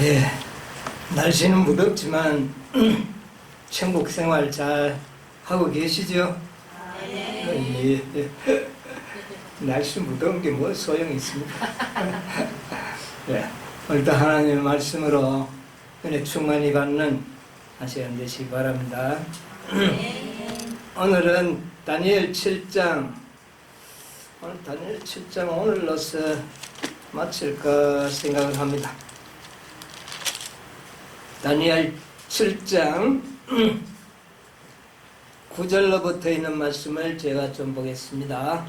예, 날씨는 무덥지만 천국 생활 잘 하고 계시죠? 네. 예. 날씨 무더운 게 뭐 소용이 있습니까? 예, 오늘도 하나님의 말씀으로 은혜 충만히 받는 한 시간 되시기 바랍니다. 오늘은 다니엘 7장, 오늘 다니엘 7장 오늘로서 마칠까 생각을 합니다. 다니엘 7장 9절로부터 있는 말씀을 제가 좀 보겠습니다.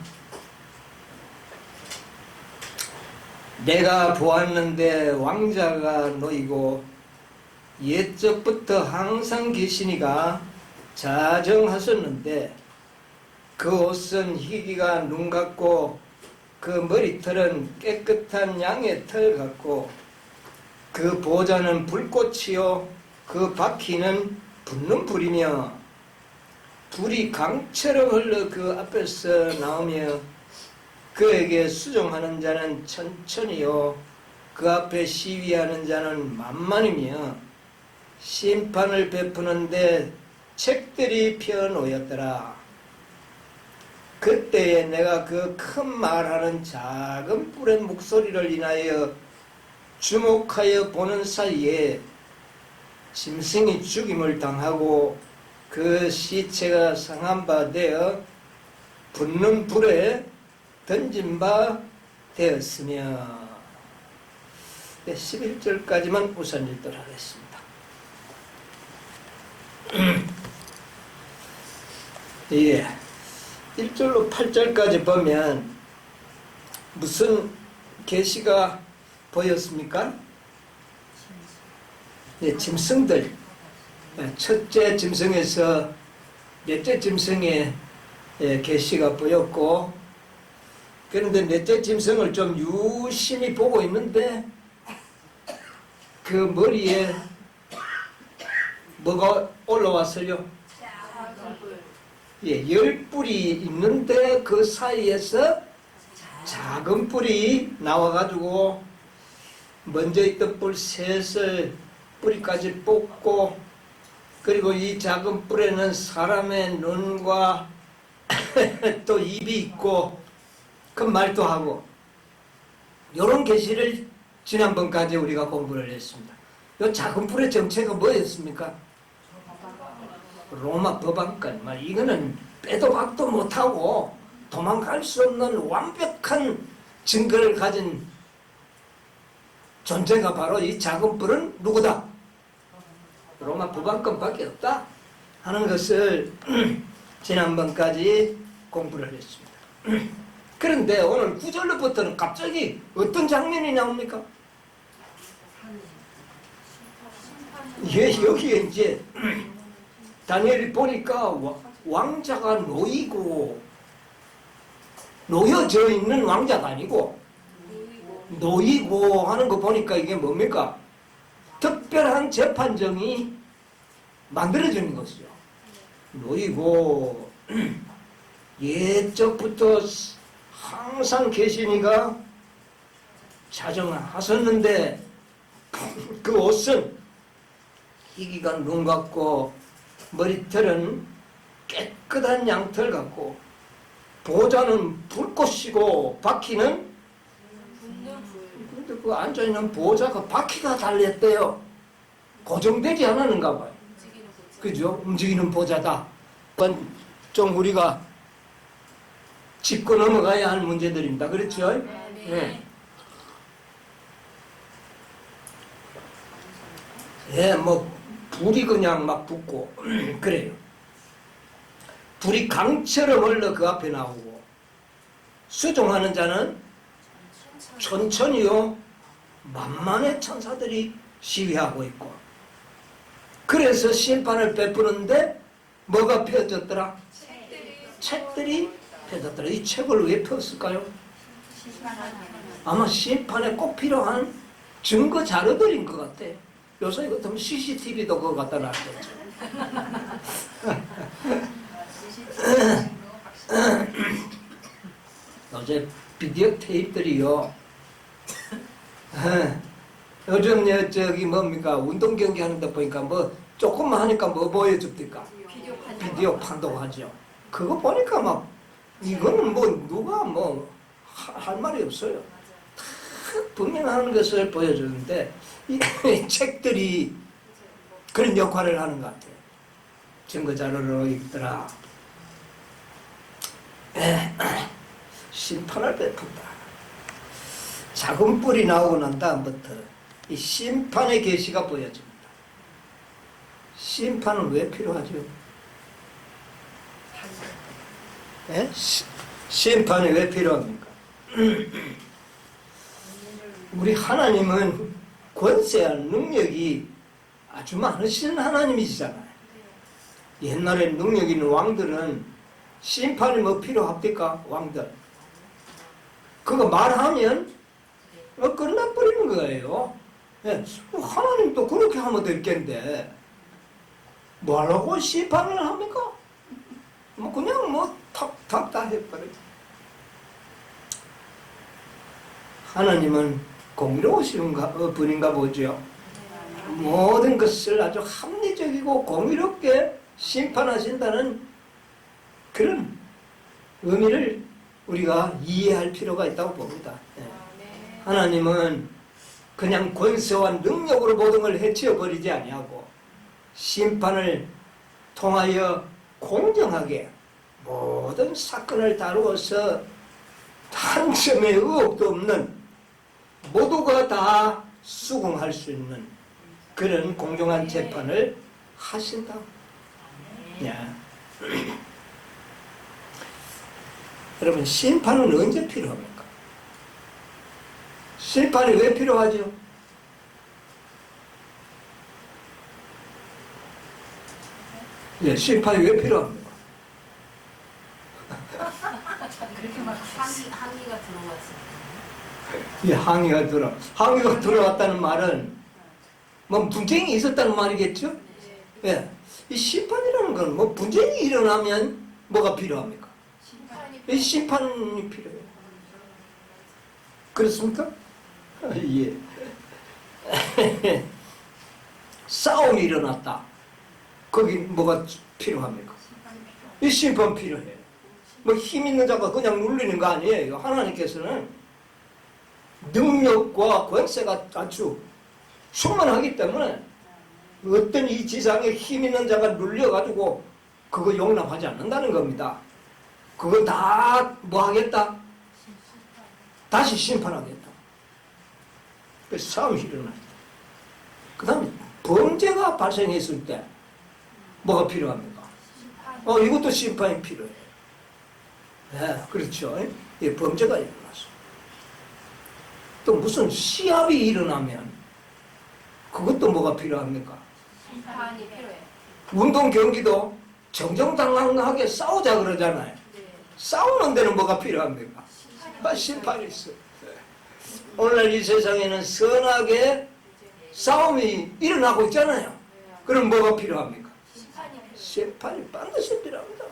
내가 보았는데 왕자가 놓이고 옛적부터 항상 계시니가 자정하셨는데 그 옷은 희기가 눈 같고 그 머리털은 깨끗한 양의 털 같고 그 보좌는 불꽃이요 그 바퀴는 붙는 불이며 불이 강처럼 흘러 그 앞에서 나오며 그에게 수종하는 자는 천천히요 그 앞에 시위하는 자는 만만이며 심판을 베푸는데 책들이 펴놓였더라. 그때에 내가 그 큰 말하는 작은 뿔의 목소리를 인하여 주목하여 보는 사이에 짐승이 죽임을 당하고 그 시체가 상한 바 되어 붙는 불에 던진 바 되었으며 11절까지만 우선 읽도록 하겠습니다. 예, 1절로 8절까지 보면 무슨 계시가 보였습니까? 예, 짐승들. 첫째 짐승에서 넷째 짐승의 계시가 보였고, 그런데 넷째 짐승을 좀 유심히 보고 있는데 그 머리에 뭐가 올라왔어요? 예, 10뿔이 있는데 그 사이에서 작은 뿔이 나와가지고 먼저 있던 뿔 셋을 뿌리까지 뽑고, 그리고 이 작은 뿔에는 사람의 눈과 또 입이 있고 큰 말도 하고, 이런 계시를 지난번까지 우리가 공부를 했습니다. 이 작은 뿔의 정체가 뭐였습니까? 로마 법안권 말, 이거는 빼도 박도 못하고 도망갈 수 없는 완벽한 증거를 가진 존재가 바로 이 작은 뿔은 누구다? 로마 법안권밖에 없다 하는 것을 지난번까지 공부를 했습니다. 그런데 오늘 9절로부터는 갑자기 어떤 장면이 나옵니까? 예, 여기에 이제 다니엘이 보니까 왕자가 놓이고, 놓여져 있는 왕자가 아니고 놓이고 하는 거 보니까 이게 뭡니까? 특별한 재판정이 만들어지는 것이죠. 놓이고 옛적부터 항상 계시니가 자정하셨는데 그 옷은 희기가 눈 같고 머리털은 깨끗한 양털 같고 보좌는 불꽃이고 바퀴는 근데 그 앉아있는 보좌가 바퀴가 달렸대요. 고정되지 않았는가 봐요. 그죠? 움직이는 보좌다. 그건 좀 우리가 짚고 넘어가야 할 문제들입니다. 그렇죠? 네. 예, 뭐 불이 그냥 막 붙고 그래요. 불이 강처럼 흘러 그 앞에 나오고 수종하는 자는 천천히요 만만의 천사들이 시위하고 있고, 그래서 심판을 베푸는데 뭐가 펴졌더라? 책들이 펴졌더라. 이 책을 왜 폈을까요? 아마 심판에 꼭 필요한 증거 자료들인 것 같아요. 요새 이거 같으면 CCTV도 그거 갖다 놨겠죠. 요새 비디오 테이프들이요 요즘 저기 뭡니까 운동 경기 하는데 보니까 뭐 조금만 하니까 뭐 보여줍니까? 비디오 판독하죠. 그거 보니까 막 이거는 뭐 누가 뭐 할 말이 없어요. 다 분명한 것을 보여주는데 이 책들이 그런 역할을 하는 것 같아요. 증거자료로 읽더라. 심판을 베푼다. 작은 뿔이 나오고 난 다음부터 이 심판의 계시가 보여집니다. 심판은 왜 필요하죠? 예? 심판이 왜 필요합니까? 우리 하나님은 권세와 능력이 아주 많으신 하나님이시잖아요. 옛날에 능력 있는 왕들은 심판이 뭐 필요합니까? 왕들. 그거 말하면 끝나버리는 거예요. 예. 하나님도 그렇게 하면 될 텐데 뭐하려고 심판을 합니까? 뭐 그냥 뭐 탁탁 다 해버려요. 하나님은 공의로우신 분인가 보죠. 모든 것을 아주 합리적이고 공의롭게 심판하신다는 그런 의미를 우리가 이해할 필요가 있다고 봅니다. 하나님은 그냥 권세와 능력으로 모든 걸 해치워버리지 아니하고 심판을 통하여 공정하게 모든 사건을 다루어서 한 점의 의혹도 없는 모두가 다 수긍할 수 있는 그런 공정한 재판을 하신다. 여러분, 심판은 언제 필요합니까? 심판이 왜 필요하죠? 예, 심판이 왜 필요합니까? 그렇게 막 항의가 들어왔어요. 예, 항의가 들어왔다는 말은 뭐 분쟁이 있었다는 말이겠죠? 예, 이 심판이라는 건 뭐 분쟁이 일어나면 뭐가 필요합니까? 이 심판이 필요해요. 그렇습니까? 예. 싸움이 일어났다. 거기 뭐가 필요합니까? 이 심판 필요해요. 뭐 힘 있는 자가 그냥 눌리는 거 아니에요. 하나님께서는 능력과 권세가 아주 충만하기 때문에 어떤 이 지상에 힘 있는 자가 눌려가지고 그거 용납하지 않는다는 겁니다. 그거 다 뭐 하겠다? 다시 심판하겠다. 그래서 싸움이 일어났다. 그 다음에 범죄가 발생했을 때 뭐가 필요합니까? 이것도 심판이 필요해요. 네, 그렇죠. 예, 범죄가 일어났어. 또 무슨 시합이 일어나면 그것도 뭐가 필요합니까? 심판이 필요해요. 운동 경기도 정정당당하게 싸우자 그러잖아요. 싸우는 데는 뭐가 필요합니까? 심판이 있어. 오늘날 이 세상에는 선하게 싸움이 일어나고 있잖아요. 그럼 뭐가 필요합니까? 심판이 반드시 필요합니다.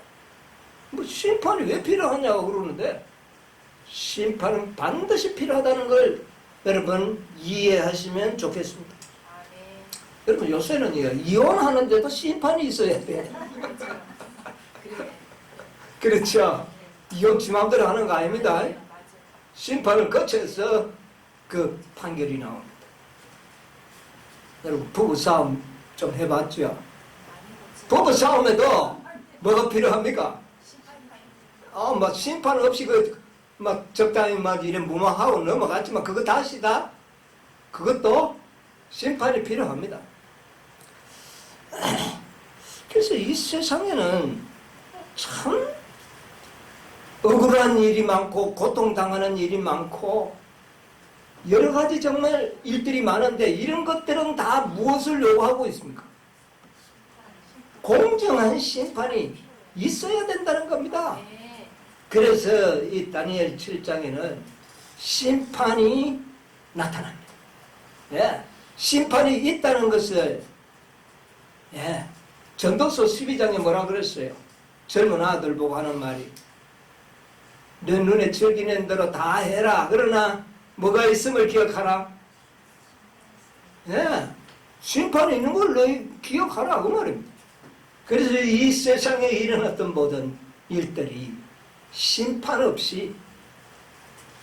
뭐 심판이 왜 필요하냐고 그러는데 심판은 반드시 필요하다는 걸 여러분 이해하시면 좋겠습니다. 여러분 요새는 이혼하는데도 심판이 있어야 돼. 그렇죠. 이혼 지 마음대로 하는 거 아닙니다. 심판을 거쳐서 그 판결이 나옵니다. 여러분 부부싸움 좀 해봤죠? 부부싸움에도 뭐가 필요합니까? 막 심판 없이 막 적당히 막 이런 무마하고 넘어갔지만 그거 다시 다 그것도 심판이 필요합니다. 그래서 이 세상에는 참 억울한 일이 많고 고통당하는 일이 많고 여러 가지 정말 일들이 많은데 이런 것들은 다 무엇을 요구하고 있습니까? 공정한 심판이 있어야 된다는 겁니다. 그래서 이 다니엘 7장에는 심판이 나타납니다. 예, 심판이 있다는 것을 전도서 12장에 뭐라 그랬어요? 젊은 아들 보고 하는 말이 너 눈에 즐기는 대로 다 해라. 그러나 뭐가 있음을 기억하라. 예, 심판이 있는 걸 너희 기억하라 그 말입니다. 그래서 이 세상에 일어났던 모든 일들이 심판 없이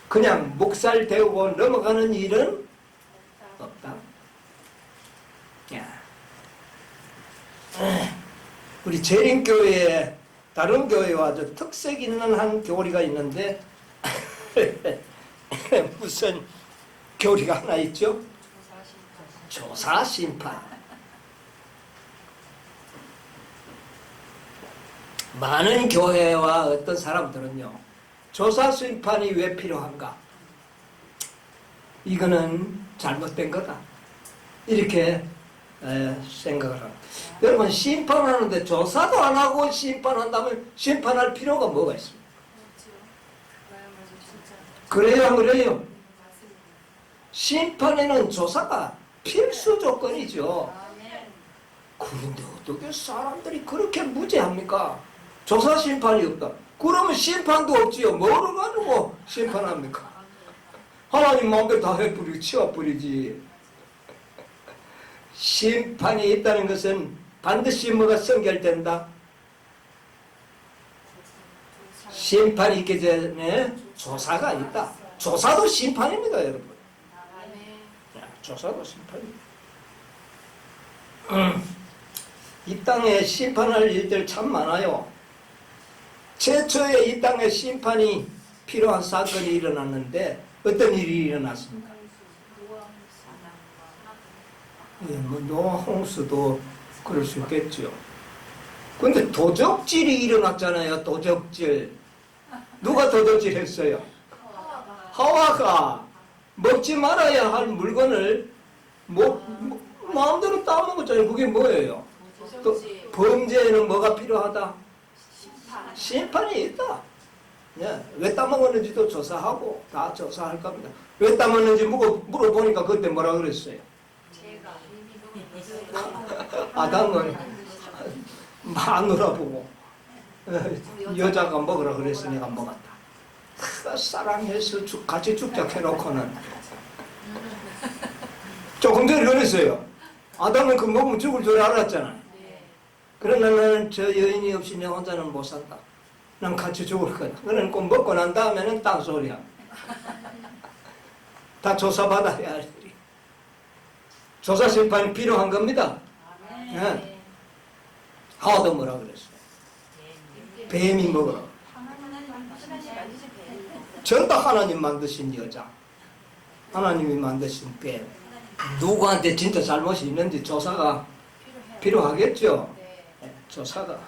그냥 묵살 되고 넘어가는 일은 없다. 야. 우리 재림교회에 다른 교회와 아주 특색 있는 한 교리가 있는데 무슨 교리가 하나 있죠? 조사 심판. 많은 교회와 어떤 사람들은요, 조사 심판이 왜 필요한가? 이거는 잘못된 거다. 이렇게 생각을 합니다. 여러분, 심판하는데 조사도 안 하고 심판한다면 심판할 필요가 뭐가 있습니까? 그래요, 안 그래요? 심판에는 조사가 필수 조건이죠. 그런데 어떻게 사람들이 그렇게 무지합니까? 조사 심판이 없다. 그러면 심판도 없지요. 뭐를 가지고 심판합니까? 하나님 마음대로 다 해버리고 치워버리지. 심판이 있다는 것은 반드시 뭐가 선결된다. 심판이 있기 전에 조사가 있다. 조사도 심판입니다, 여러분. 조사도 심판입니다. 이 땅에 심판할 일들 참 많아요. 최초에 이 땅에 심판이 필요한 사건이 일어났는데 어떤 일이 일어났습니까? 뭐 노아 홍수도 그럴 수 있겠죠. 근데 도적질이 일어났잖아요. 도적질. 누가 도적질 했어요? 하와가 먹지 말아야 할 물건을 마음대로 따먹었잖아요. 그게 뭐예요? 또 범죄에는 뭐가 필요하다? 심판이 있다. 네. 왜 따먹었는지도 조사하고 다 조사할 겁니다. 왜 따먹는지 물어보니까 그때 뭐라 그랬어요? 아담은 마누라 보고 여자가 먹으라 그래서 내가 먹었다. 사랑해서 같이 죽자 해놓고는 조금 전에 그랬어요. 아담은 그 먹으면 죽을 줄 알았잖아요. 그러나 나는 저 여인이 없이 내 혼자는 못 산다. 난 같이 죽을 거다. 그는 꼭 먹고 난 다음에는 딴소리야. 다 조사받아야 할 일이. 조사 심판이 필요한 겁니다. 네. 하와도 뭐라 그랬어요? 뱀이 먹으라. 전부 하나님 만드신 여자. 하나님이 만드신 뱀. 누구한테 진짜 잘못이 있는지 조사가 필요하겠죠? 네, 조사가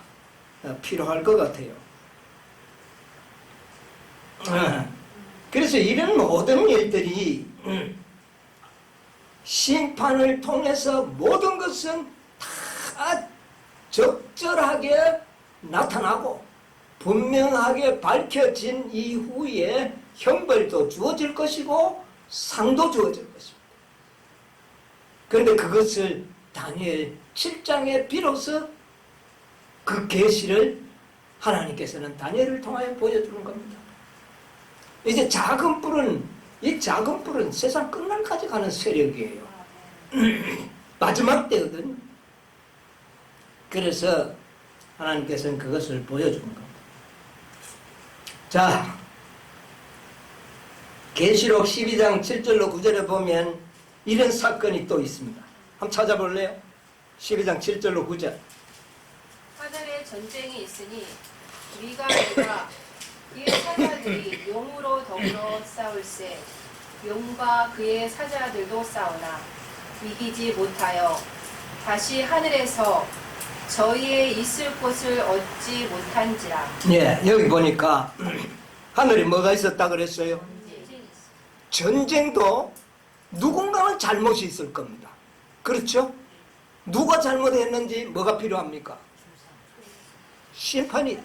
필요할 것 같아요. 그래서 이런 모든 일들이 심판을 통해서 모든 것은 다 적절하게 나타나고 분명하게 밝혀진 이후에 형벌도 주어질 것이고 상도 주어질 것입니다. 그런데 그것을 다니엘 7장에 비로소 그 계시를 하나님께서는 다니엘을 통하여 보여주는 겁니다. 이제 작은 뿔은, 이 작은 뿔은 세상 끝날까지 가는 세력이에요. 마지막 때거든. 그래서 하나님께서는 그것을 보여주는 겁니다. 자, 계시록 12장 7절로 9절에 보면 이런 사건이 또 있습니다. 한번 찾아볼래요? 12장 7절로 9절. 하늘에 전쟁이 있으니 위가 그의 사자들이 용으로 더불어 싸울세 용과 그의 사자들도 싸우나 이기지 못하여 다시 하늘에서 저희의 있을 곳을 얻지 못한지라. 예, 여기 보니까 하늘에 뭐가 있었다 그랬어요? 전쟁도 누군가는 잘못이 있을 겁니다. 그렇죠? 누가 잘못했는지 뭐가 필요합니까? 심판이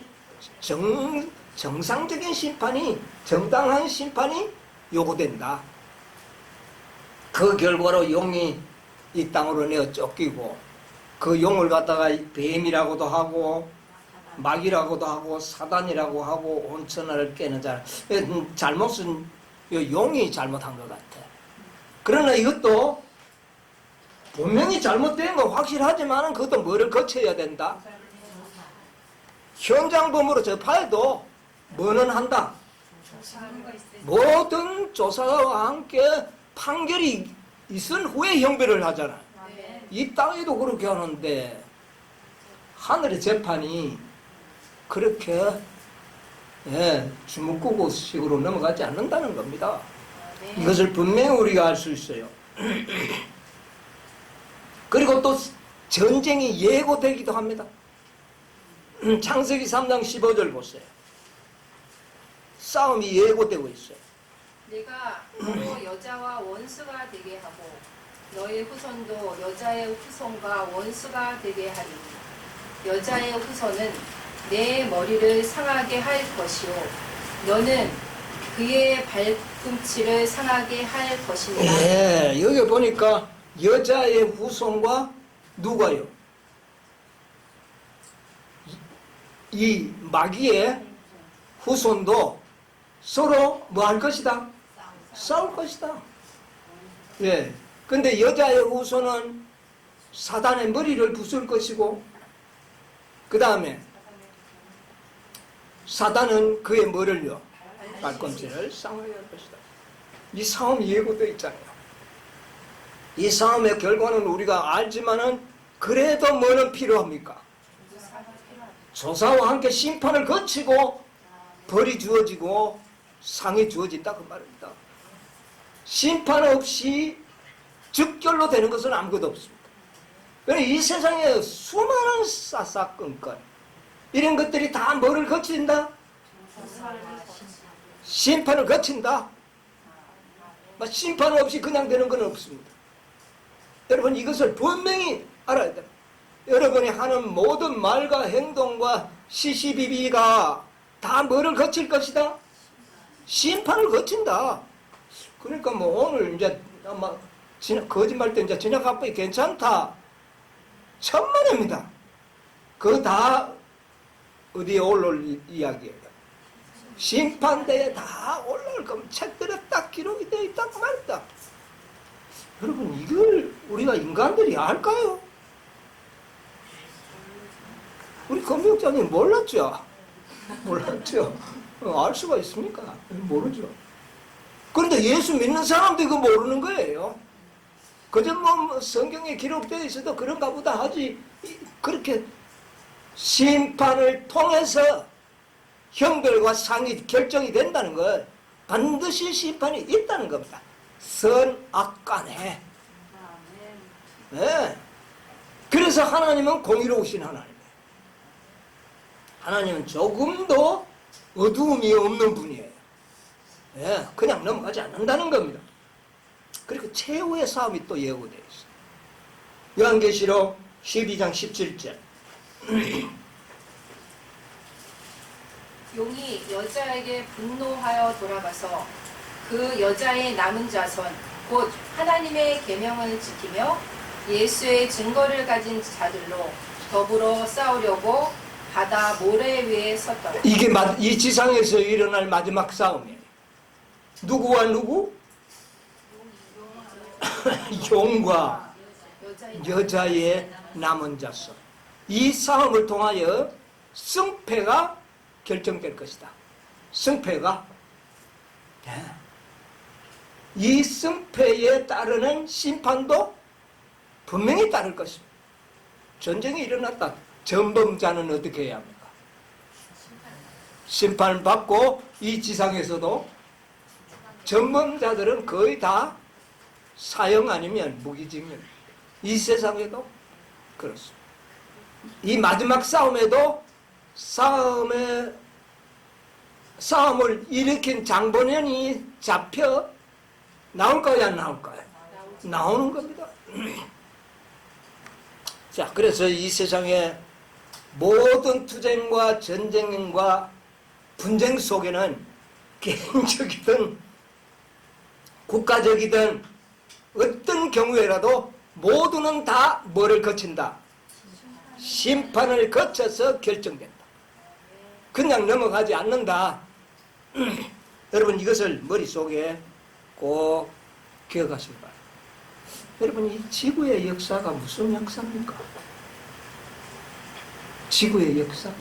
정상적인 심판이, 정당한 심판이 요구된다. 그 결과로 용이 이 땅으로 내어 쫓기고 그 용을 갖다가 뱀이라고도 하고 마귀라고도 하고 사단이라고 하고 온 천하를 깨는 자, 잘못은 용이 잘못한 것 같아. 그러나 이것도 분명히 잘못된 거 확실하지만 그것도 뭐를 거쳐야 된다. 현장범으로 접하여도 뭐는 한다. 모든 조사와 함께 판결이 있은 후에 형별을 하잖아. 이 땅에도 그렇게 하는데 하늘의 재판이 그렇게 주먹구구식으로 넘어가지 않는다는 겁니다. 이것을 분명히 우리가 알 수 있어요. 그리고 또 전쟁이 예고되기도 합니다. 창세기 3장 15절 보세요. 싸움이 예고되고 있어요. 내가 너 여자와 원수가 되게 하고 너의 후손도 여자의 후손과 원수가 되게 하리니 여자의 후손은 내 머리를 상하게 할 것이요 너는 그의 발꿈치를 상하게 할 것이니라. 예, 여기 보니까 여자의 후손과 누가요? 이 마귀의 후손도 서로 뭐 할 것이다? 싸울 것이다. 예. 근데 여자의 후손은 사단의 머리를 부술 것이고, 그 다음에 사단은 그의 뭐를요? 발꿈치를 상하게 할 것이다. 이 싸움이 예고되어 있잖아요. 이 싸움의 결과는 우리가 알지만은 그래도 뭐는 필요합니까? 조사와 함께 심판을 거치고 벌이 주어지고 상이 주어진다 그 말입니다. 심판 없이 즉결로 되는 것은 아무것도 없습니다. 그러니까 이 세상에 수많은 사사건건 이런 것들이 다 뭐를 거친다? 심판을 거친다. 심판 없이 그냥 되는 건 없습니다. 여러분 이것을 분명히 알아야 됩니다. 여러분이 하는 모든 말과 행동과 시시비비가 다 뭐를 거칠 것이다? 심판을 거친다. 그러니까 뭐 오늘 이제 아마 거짓말 때 이제 저녁 합법이 괜찮다. 천만입니다. 그거 다 어디에 올라올 이야기예요. 심판대에 다 올라올 거면 책들에 딱 기록이 되어 있다고 말이다. 여러분 이걸 우리가 인간들이 알까요? 우리 검역장님 몰랐죠? 몰랐죠? 알 수가 있습니까? 모르죠. 그런데 예수 믿는 사람들이 그거 모르는 거예요. 그저 뭐 성경에 기록되어 있어도 그런가 보다 하지. 그렇게 심판을 통해서 형벌과 상이 결정이 된다는 걸 반드시 심판이 있다는 겁니다. 선악간에. 네. 그래서 하나님은 공의로우신 하나님이에요. 하나님은 조금도 어두움이 없는 분이에요. 네. 그냥 넘어가지 않는다는 겁니다. 그리고 최후의 싸움이 또 예고되어 있어요. 요한계시록 12장 17절. 용이 여자에게 분노하여 돌아가서 그 여자의 남은 자손 곧 하나님의 계명을 지키며 예수의 증거를 가진 자들로 더불어 싸우려고 바다 모래 위에 섰더라. 이게 이 지상에서 일어날 마지막 싸움이에요. 누구와 누구? 용과 여자의 남은 자손. 이 싸움을 통하여 승패가 결정될 것이다. 승패가. 이 승패에 따르는 심판도 분명히 따를 것입니다. 전쟁이 일어났다. 전범자는 어떻게 해야 합니까? 심판을 받고 이 지상에서도 전범자들은 거의 다 사형 아니면 무기징역. 이 세상에도 그렇습니다. 이 마지막 싸움에도 싸움을 일으킨 장본연이 잡혀 나올까요? 안 나올까요? 나오는 겁니다. 자, 그래서 이 세상에 모든 투쟁과 전쟁과 분쟁 속에는 개인적이든 국가적이든 어떤 경우에라도 모두는 다 뭐를 거친다? 심판을 거쳐서 결정된다. 그냥 넘어가지 않는다. 여러분 이것을 머릿속에 꼭 기억하시기 바랍니다. 여러분, 이 지구의 역사가 무슨 역사입니까? 지구의 역사가.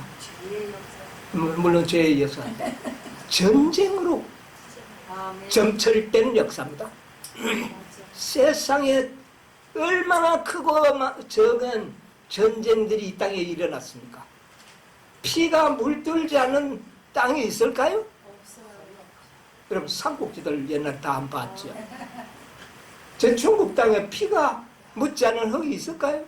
물론 죄의 역사. 전쟁으로 점철된 역사입니다. 세상에 얼마나 크고 적은 전쟁들이 이 땅에 일어났습니까? 피가 물들지 않은 땅이 있을까요? 여러분, 삼국지들 옛날 다 안 봤죠? 저 중국 땅에 피가 묻지 않은 흙이 있을까요?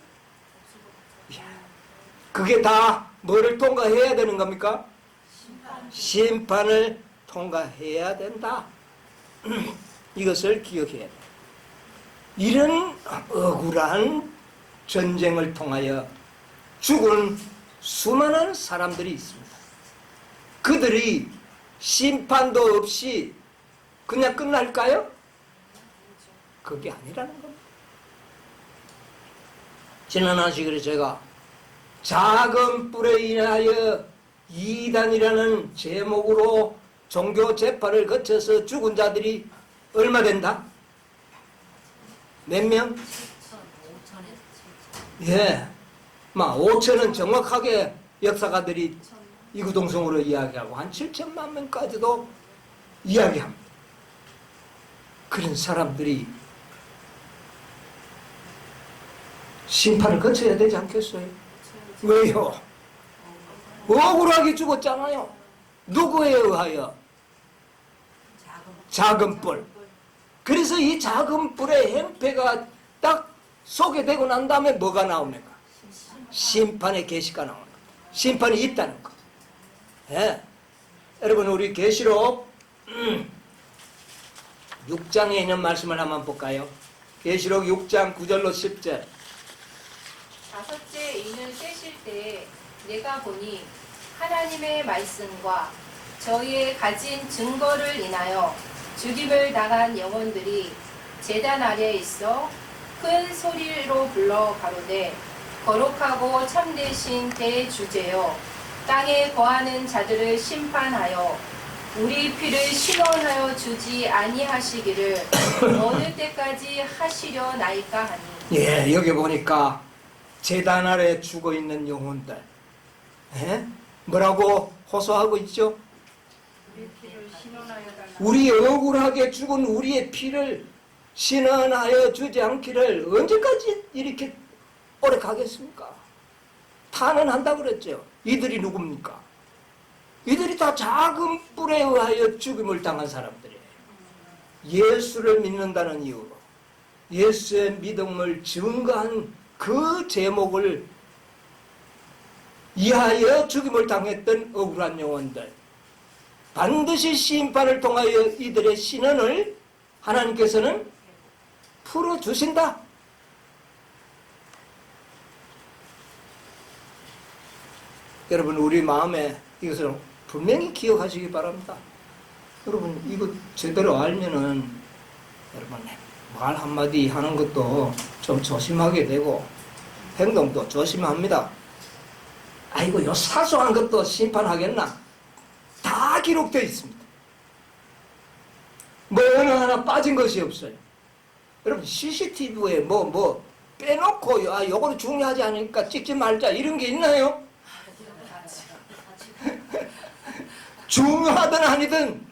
그게 다 뭐를 통과해야 되는 겁니까? 심판을 통과해야 된다. 이것을 기억해야 돼. 이런 억울한 전쟁을 통하여 죽은 수많은 사람들이 있습니다. 그들이 심판도 없이 그냥 끝날까요? 그게 아니라는 겁니다. 지난 안식일에 제가 작은 뿔에 인하여 이단이라는 제목으로 종교 재판을 거쳐서 죽은 자들이 얼마 된다? 몇 명? 5천에서 5천은 정확하게 역사가들이 이구동성으로 이야기하고 한 7천만 명까지도 이야기합니다. 그런 사람들이 심판을 거쳐야 되지 않겠어요? 왜요? 억울하게 죽었잖아요. 누구에 의하여? 작은 뿔. 그래서 이 작은 뿔의 행패가 딱 소개되고 난 다음에 뭐가 나옵니까? 심판의 계시가 나오는 겁니다. 심판이 있다는 것. 예. 여러분, 우리 계시록 6장에 있는 말씀을 한번 볼까요? 계시록 6장 9절로 10절. 다섯째 인을 떼실 때 내가 보니 하나님의 말씀과 저희의 가진 증거를 인하여 죽임을 당한 영혼들이 제단 아래에 있어 큰 소리로 불러 가로되 거룩하고 참되신 대주제여 땅에 거하는 자들을 심판하여 우리 피를 신원하여 주지 아니하시기를 어느 때까지 하시려 나이까 하니. 예, 여기 보니까 제단 아래 죽어있는 영혼들, 예? 뭐라고 호소하고 있죠? 우리 억울하게 죽은 우리의 피를 신원하여 주지 않기를 언제까지 이렇게 오래 가겠습니까? 탄원한다고 그랬죠. 이들이 누굽니까? 이들이 다 작은 뿔에 의하여 죽임을 당한 사람들이에요. 예수를 믿는다는 이유로 예수의 믿음을 증거한 그 제목을 이하여 죽임을 당했던 억울한 영혼들, 반드시 심판을 통하여 이들의 신원을 하나님께서는 풀어주신다. 여러분, 우리 마음에 이것을 분명히 기억하시기 바랍니다. 여러분, 이거 제대로 알면은 여러분 말 한마디 하는 것도 좀 조심하게 되고 행동도 조심합니다. 아이고, 요 사소한 것도 심판하겠나? 다 기록되어 있습니다. 뭐 어느 하나 빠진 것이 없어요. 여러분, CCTV에 뭐 빼놓고 요거는 중요하지 않으니까 찍지 말자 이런 게 있나요? 중요하든 아니든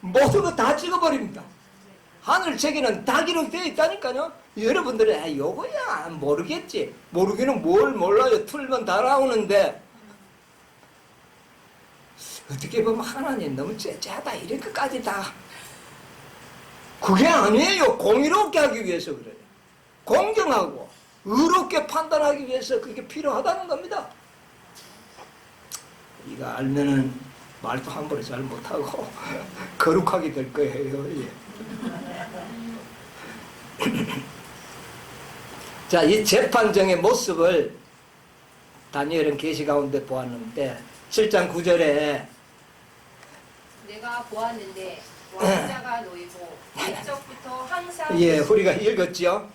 모든 거 다 찍어버립니다. 하늘책에는 다 기록되어 있다니까요. 여러분들은 요거야 모르겠지. 모르기는 뭘 몰라요. 틀면 다 나오는데 어떻게 보면 하나님 너무 째째하다 이런 것까지 다 그게 아니에요. 공의롭게 하기 위해서 그래요. 공정하고 의롭게 판단하기 위해서 그게 필요하다는 겁니다. 이거 알면은 말도 함부로 잘 못하고 거룩하게 될 거예요. 예. 자, 이 재판정의 모습을 다니엘은 계시 가운데 보았는데 7장 9절에 내가 보았는데 왕자가 놓이고 옛적부터 항상 예, 우리가 읽었죠.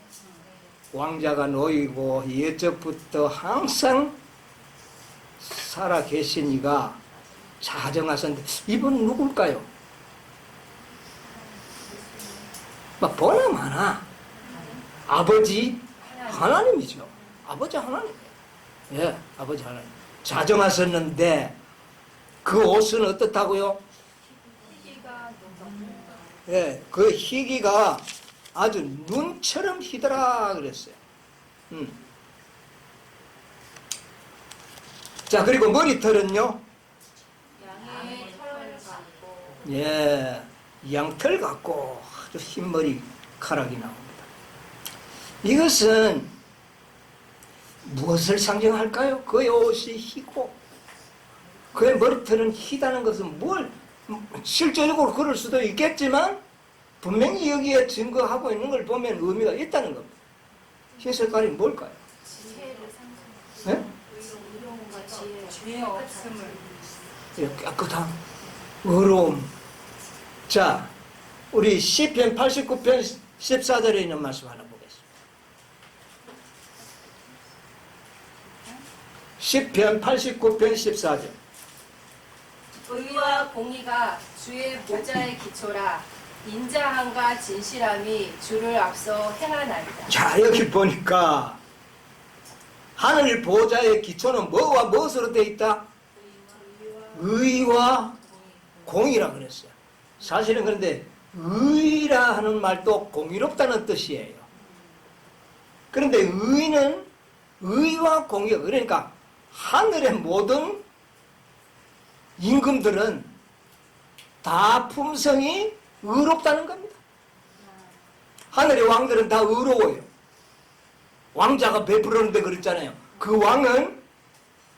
왕자가 놓이고 옛적부터 항상 살아 계신 이가 자정하셨는데 이분 누굴까요? 막 보나마나 아버지 하나님이죠. 아버지 하나님. 예, 아버지 하나님. 자정하셨는데 그 옷은 어떻다고요? 희기가 너무 예, 그 희기가 아주 눈처럼 희더라 그랬어요. 자, 그리고 머리털은요? 양의 털 같고 예, 양털 같고 아주 흰 머리카락이 나옵니다. 이것은 무엇을 상징할까요? 그의 옷이 희고 그의 머리털은 희다는 것은 뭘 실제적으로 그럴 수도 있겠지만 분명히 여기에 증거하고 있는 걸 보면 의미가 있다는 겁니다. 흰 색깔이 뭘까요? 지혜를 상징. 네? 의로움과 지혜, 죄의 없음을. 깨끗한 의로움. 자, 우리 시편 89편 14절에 있는 말씀 하나 보겠습니다. 시편 89편 14절. 의와 공의가 주의 보좌의 기초라. 인자함과 진실함이 주를 앞서 행하나이다. 자, 여기 보니까 하늘 보좌의 기초는 뭐와 무엇으로 되어 있다? 의와 공의라 그랬어요. 사실은 그런데 의라 하는 말도 공의롭다는 뜻이에요. 그런데 의는 의와 공의, 그러니까 하늘의 모든 임금들은 다 품성이 의롭다는 겁니다. 하늘의 왕들은 다 의로워요. 왕자가 베풀었는데 그랬잖아요. 그 왕은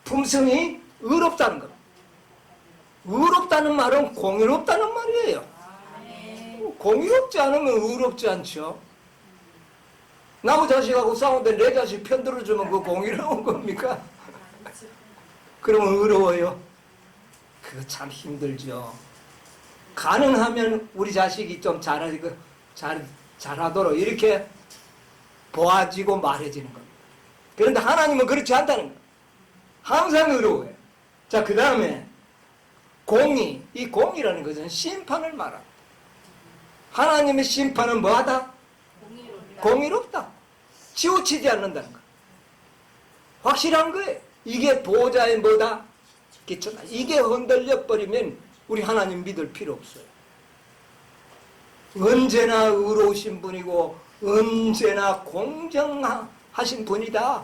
품성이 의롭다는 겁니다. 의롭다는 말은 공의롭다는 말이에요. 공의롭지 않으면 의롭지 않죠. 나무 자식하고 싸우는데 내 자식 편 들어주면 그 공의로운 겁니까? 그러면 의로워요. 그거 참 힘들죠. 가능하면 우리 자식이 좀 잘하도록 이렇게 보아지고 말해지는 겁니다. 그런데 하나님은 그렇지 않다는 거예요. 항상 의로워요. 자, 그 다음에 공의. 이 공의라는 것은 심판을 말합니다. 하나님의 심판은 뭐하다? 공의롭다. 치우치지 않는다는 거. 확실한 거예요. 이게 보호자의 뭐다? 기초다. 이게 흔들려 버리면 우리 하나님 믿을 필요 없어요. 언제나 의로우신 분이고 언제나 공정하신 분이다.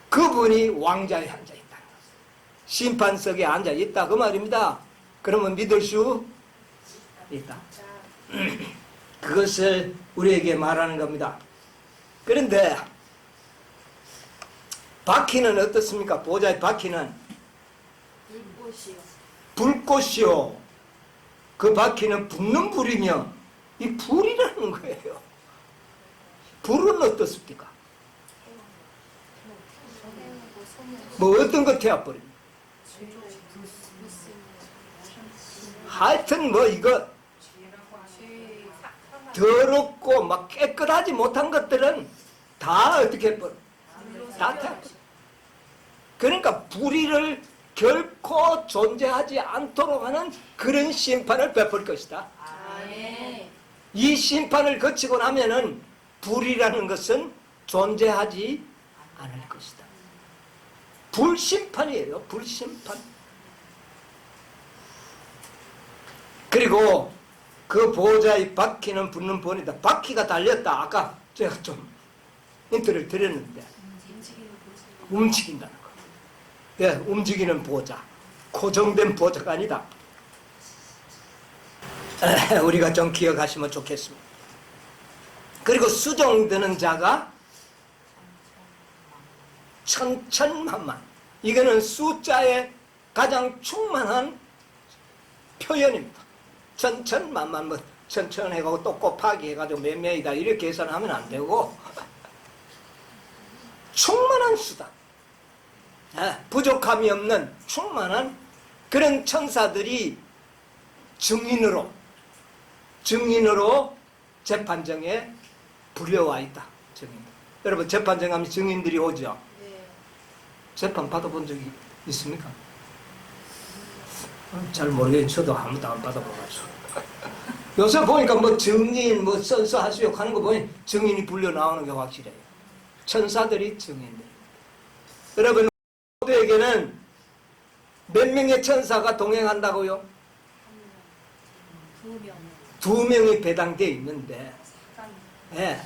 그분이 왕자에 앉아 있다는 거예요. 심판석에 앉아 있다 그 말입니다. 그러면 믿을 수 있다. 그것을 우리에게 말하는 겁니다. 그런데 바퀴는 어떻습니까? 보호자의 바퀴는 불꽃이요. 그 바퀴는 붙는 불이며 이 불이라는 거예요. 불은 어떻습니까? 뭐 어떤 거 태워버립니다. 하여튼 뭐 이거 더럽고 막 깨끗하지 못한 것들은 다 어떻게 해버려? 다 태워버려. 그러니까 불의를 결코 존재하지 않도록 하는 그런 심판을 베풀 것이다. 이 심판을 거치고 나면은 불이라는 것은 존재하지 않을 것이다. 불심판이에요. 불심판. 그리고 그 보호자의 바퀴는 붙는 본이다. 바퀴가 달렸다. 아까 제가 좀 힌트를 드렸는데 움직인다는 거. 예, 움직이는 보호자. 고정된 보호자가 아니다. 우리가 좀 기억하시면 좋겠습니다. 그리고 수종되는 자가 천천만만. 이거는 숫자의 가장 충만한 표현입니다. 천천만만, 뭐 천천해가고 또 곱하기 해가지고 몇 명이다 이렇게 계산하면 안 되고 충만한 수다. 부족함이 없는 충만한 그런 천사들이 증인으로 재판정에 불려와 있다. 증인. 여러분 재판정 하면 증인들이 오죠. 재판 받아본 적이 있습니까? 잘 모르겠어요. 저도 아무도 안 받아봐가지고. 요새 보니까 뭐 증인, 뭐 선서하수욕 하는 거 보니 증인이 불려 나오는 게 확실해요. 천사들이 증인들. 여러분, 모두에게는 몇 명의 천사가 동행한다고요? 2명. 2명이 배당되어 있는데, 예.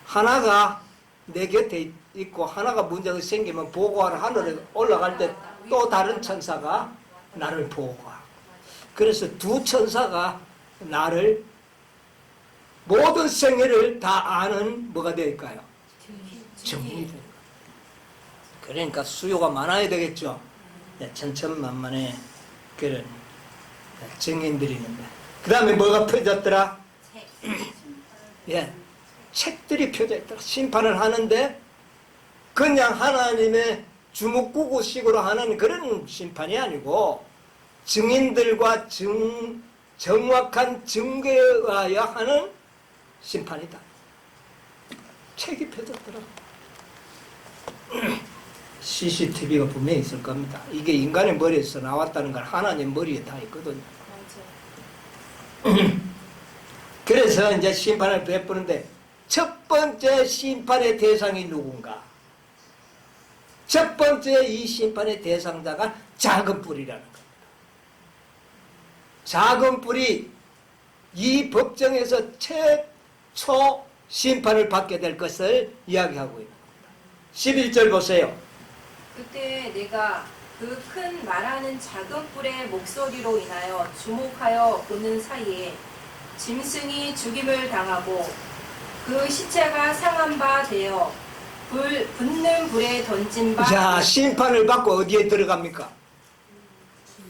하나가 내 곁에 있고 하나가 문제가 생기면 보고하러 하늘에 올라갈 때 또 다른 천사가 나를 보고하고, 그래서 2 천사가 나를 모든 생애를 다 아는 뭐가 될까요? 증인이 돼요. 그러니까 수요가 많아야 되겠죠. 천천만만의 그런 증인들이 있는데, 그 다음에 뭐가 펴졌더라? 예, 책들이 펴져 있더라. 심판을 하는데 그냥 하나님의 주먹구구식으로 하는 그런 심판이 아니고 증인들과 정확한 증거여야 하는 심판이다. 책이 펴졌더라. CCTV가 분명히 있을 겁니다. 이게 인간의 머리에서 나왔다는 건 하나님 머리에 다 있거든요. 그래서 이제 심판을 베푸는데 첫 번째 심판의 대상이 누군가? 첫 번째 이 심판의 대상자가 작은 뿔이라는 겁니다. 작은 뿔이 이 법정에서 최초 심판을 받게 될 것을 이야기하고 있는 겁니다. 11절 보세요. 그때 내가 그 큰 말하는 작은 뿔의 목소리로 인하여 주목하여 보는 사이에 짐승이 죽임을 당하고 그 시체가 상한 바 되어 붙는 불에 던진 바. 자, 심판을 받고 어디에 들어갑니까?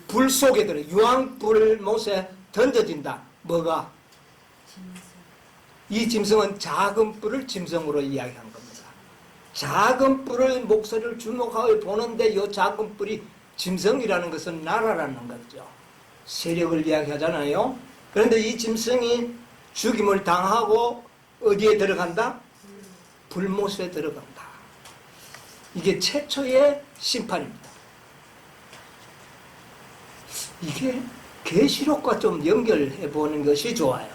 불 속에 들어. 유황불 못에 던져진다. 뭐가? 이 짐승은 작은 뿔을 짐승으로 이야기한 겁니다. 작은 뿔을 목소리를 주목하여 보는데 이 작은 뿔이 짐승이라는 것은 나라라는 거죠. 세력을 이야기하잖아요. 그런데 이 짐승이 죽임을 당하고 어디에 들어간다? 불못에 들어간다. 이게 최초의 심판입니다. 이게 계시록과 좀 연결해 보는 것이 좋아요.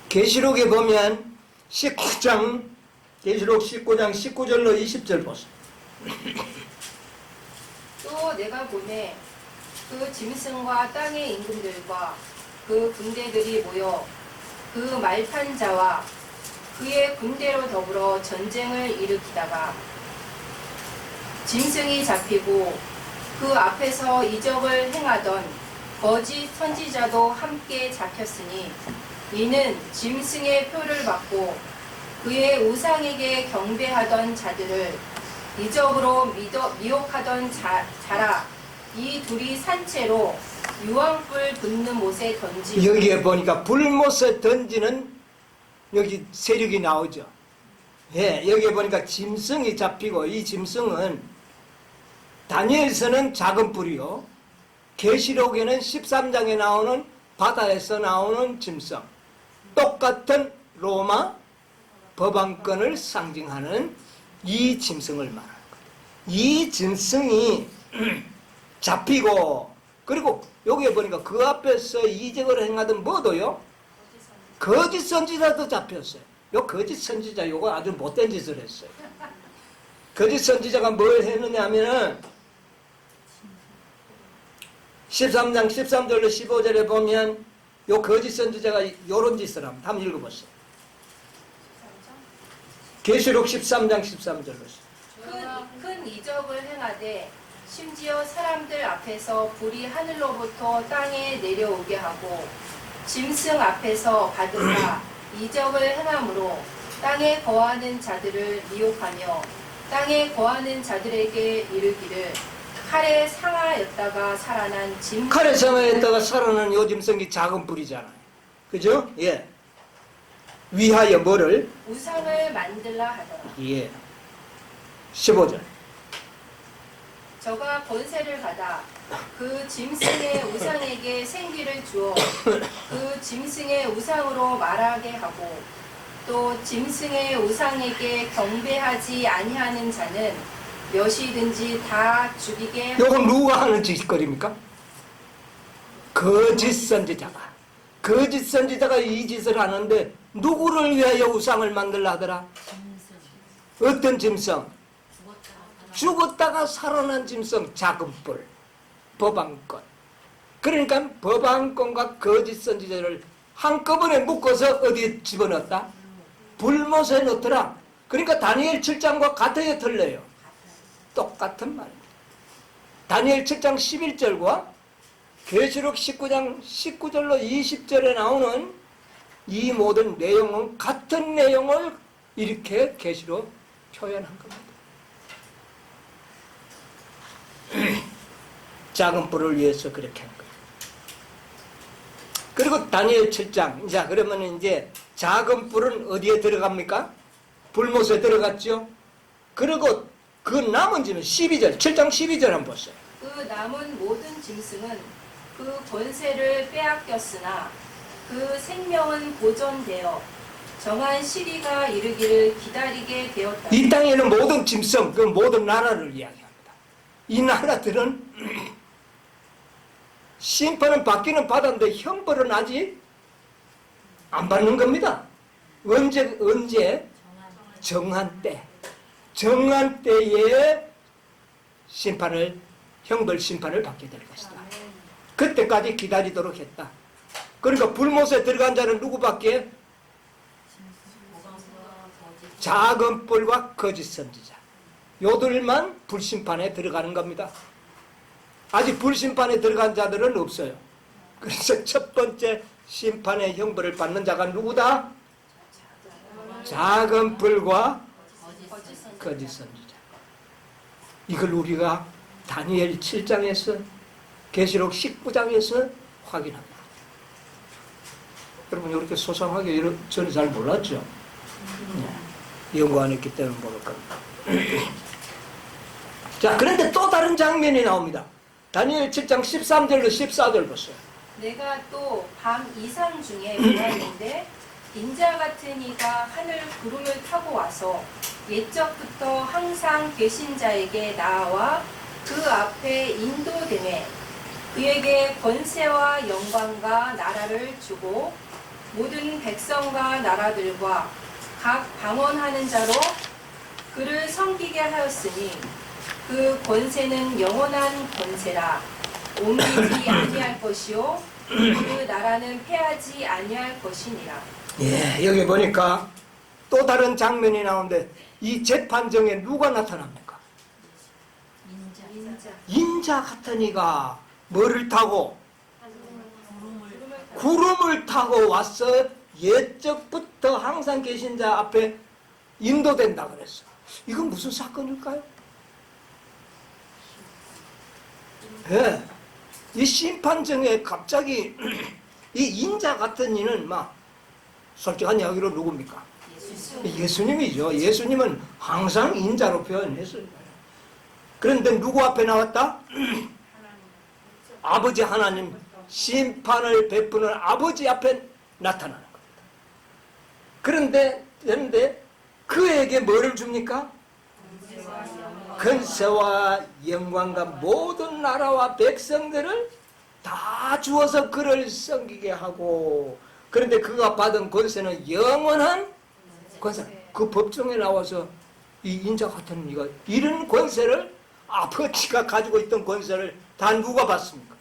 계시록에 보면 19장, 계시록 19장 19절로 20절 보세요. 또 내가 보매 그 짐승과 땅의 임금들과 그 군대들이 모여 그 말탄 자와 그의 군대로 더불어 전쟁을 일으키다가 짐승이 잡히고 그 앞에서 이적을 행하던 거짓 선지자도 함께 잡혔으니 이는 짐승의 표를 받고 그의 우상에게 경배하던 자들을 이적으로 미혹하던 자라. 이 둘이 산채로 유황불 붙는 못에 던지고. 여기에 보니까 불못에 던지는 여기 세력이 나오죠. 예, 여기에 보니까 짐승이 잡히고, 이 짐승은 다니엘서는 작은 뿔이요, 계시록에는 13장에 나오는 바다에서 나오는 짐승, 똑같은 로마 법왕권을 상징하는 이 짐승을 말하는 거예요. 이 짐승이 잡히고, 그리고 여기에 보니까 그 앞에서 이적을 행하던 뭐도요? 거짓 선지자도 잡혔어요. 요 거짓 선지자 요거 아주 못된 짓을 했어요. 거짓 선지자가 뭘 했느냐 하면은 13장 13절로 15절에 보면 요 거짓 선지자가 요런 짓을 합니다. 한번 읽어보세요. 계시록 13장 13절로. 큰 이적을 행하되 심지어 사람들 앞에서 불이 하늘로부터 땅에 내려오게 하고 짐승 앞에서 받으라. 이적을 행함으로 땅에 거하는 자들을 미혹하며 땅에 거하는 자들에게 이르기를 칼에 상하였다가 살아난 짐승. 칼에 상하였다가 살아난 요 짐승이 작은 뿔이잖아요. 그죠? 예. 위하여 뭐를? 우상을 만들라 하더라. 예. 15절. 저가 권세를 받아 그 짐승의 우상에게 생기를 주어 그 짐승의 우상으로 말하게 하고 또 짐승의 우상에게 경배하지 아니하는 자는 몇이든지 다 죽이게. 요건 누가 하는 짓거리입니까? 거짓 선지자가. 거짓 선지자가 이 짓을 하는데 누구를 위하여 우상을 만들라 하더라? 어떤 짐승? 죽었다가 살아난 짐승, 작은 뿔, 법안권. 그러니까 법안권과 거짓 선지자를 한꺼번에 묶어서 어디에 집어넣었다? 불못에 넣더라. 그러니까 다니엘 7장과 같아요, 틀려요? 똑같은 말입니다. 다니엘 7장 11절과 계시록 19장 19절로 20절에 나오는 이 모든 내용은 같은 내용을 이렇게 계시로 표현한 겁니다. 작은 뿔을 위해서 그렇게 한 거예요. 그리고 다니엘 7장. 자, 그러면 이제 작은 뿔은 어디에 들어갑니까? 불못에 들어갔죠. 그리고 그 남은 짐은 12절, 7장 12절 한번 보세요. 그 남은 모든 짐승은 그 권세를 빼앗겼으나 그 생명은 보존되어 정한 시리가 이르기를 기다리게 되었다. 이 땅에는 모든 짐승, 그 모든 나라를 이야기합니다. 이 나라들은 심판은 받기는 받았는데 형벌은 아직 안 받는 겁니다. 언제? 정한 때. 정한 때에 형벌 심판을 받게 될 것이다. 그때까지 기다리도록 했다. 그러니까 불못에 들어간 자는 누구밖에? 작은 뿔과 거짓 선지자. 요들만 불심판에 들어가는 겁니다. 아직 불심판에 들어간 자들은 없어요. 그래서 첫 번째 심판의 형벌을 받는 자가 누구다? 작은 뿔과 거짓 선지자. 이걸 우리가 다니엘 7장에서 계시록 19장에서 확인합니다. 여러분 이렇게 소상하게 저는 잘 몰랐죠. 연구 안 했기 때문에 모를 겁니다. 자, 그런데 또 다른 장면이 나옵니다. 다니엘 7장 13절로 14절 보세요. 내가 또 밤 이상 중에 보았는데 인자 같은 이가 하늘 구름을 타고 와서 옛적부터 항상 계신 자에게 나아와 그 앞에 인도되매 그에게 권세와 영광과 나라를 주고 모든 백성과 나라들과 각 방언하는 자로 그를 섬기게 하였으니 그 권세는 영원한 권세라 옮기지 아니할 것이요 그 나라는 패하지 아니할 것이니라. 예, 여기 보니까 또 다른 장면이 나오는데 이 재판정에 누가 나타납니까? 인자 같은 이가 뭐를 타고? 구름을 타고 와서 옛적부터 항상 계신 자 앞에 인도된다 그랬어. 이건 무슨 사건일까요? 예. 이 심판정에 갑자기 이 인자 같은 이는 막 솔직한 이야기로 누굽니까? 예수님이죠. 예수님은 항상 인자로 표현했어요. 그런데 누구 앞에 나왔다? 아버지 하나님, 심판을 베푸는 아버지 앞에 나타나는 겁니다. 그런데 그에게 뭐를 줍니까? 권세와 영광과 모든 나라와 백성들을 다 주어서 그를 섬기게 하고, 그런데 그가 받은 권세는 영원한 권세. 그 법정에 나와서 이 인자 같은 이가 이런 권세를, 아버지가 가지고 있던 권세를 다 누가 받습니까?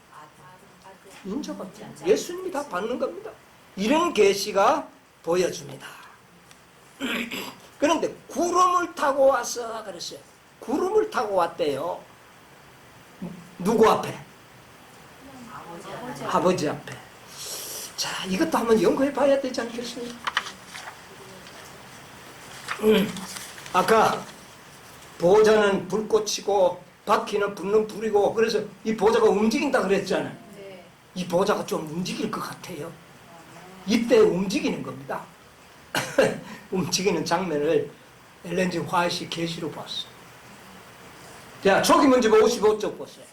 인자 같은 예수님이 다 받는 겁니다. 이런 계시가 보여줍니다. 그런데 구름을 타고 와서 그랬어요. 구름을 타고 왔대요. 누구 앞에? 아버지 앞에. 자, 이것도 한번 연구해 봐야 되지 않겠습니까? 아까 보좌는 불꽃이고 바퀴는 붙는 불이고, 그래서 이 보좌가 움직인다 그랬잖아요. 네. 이 보좌가 좀 움직일 것 같아요. 이때 움직이는 겁니다. 움직이는 장면을 엘렌 G 화이트 계시로 봤어요. 자, 초기문집 55쪽 보세요.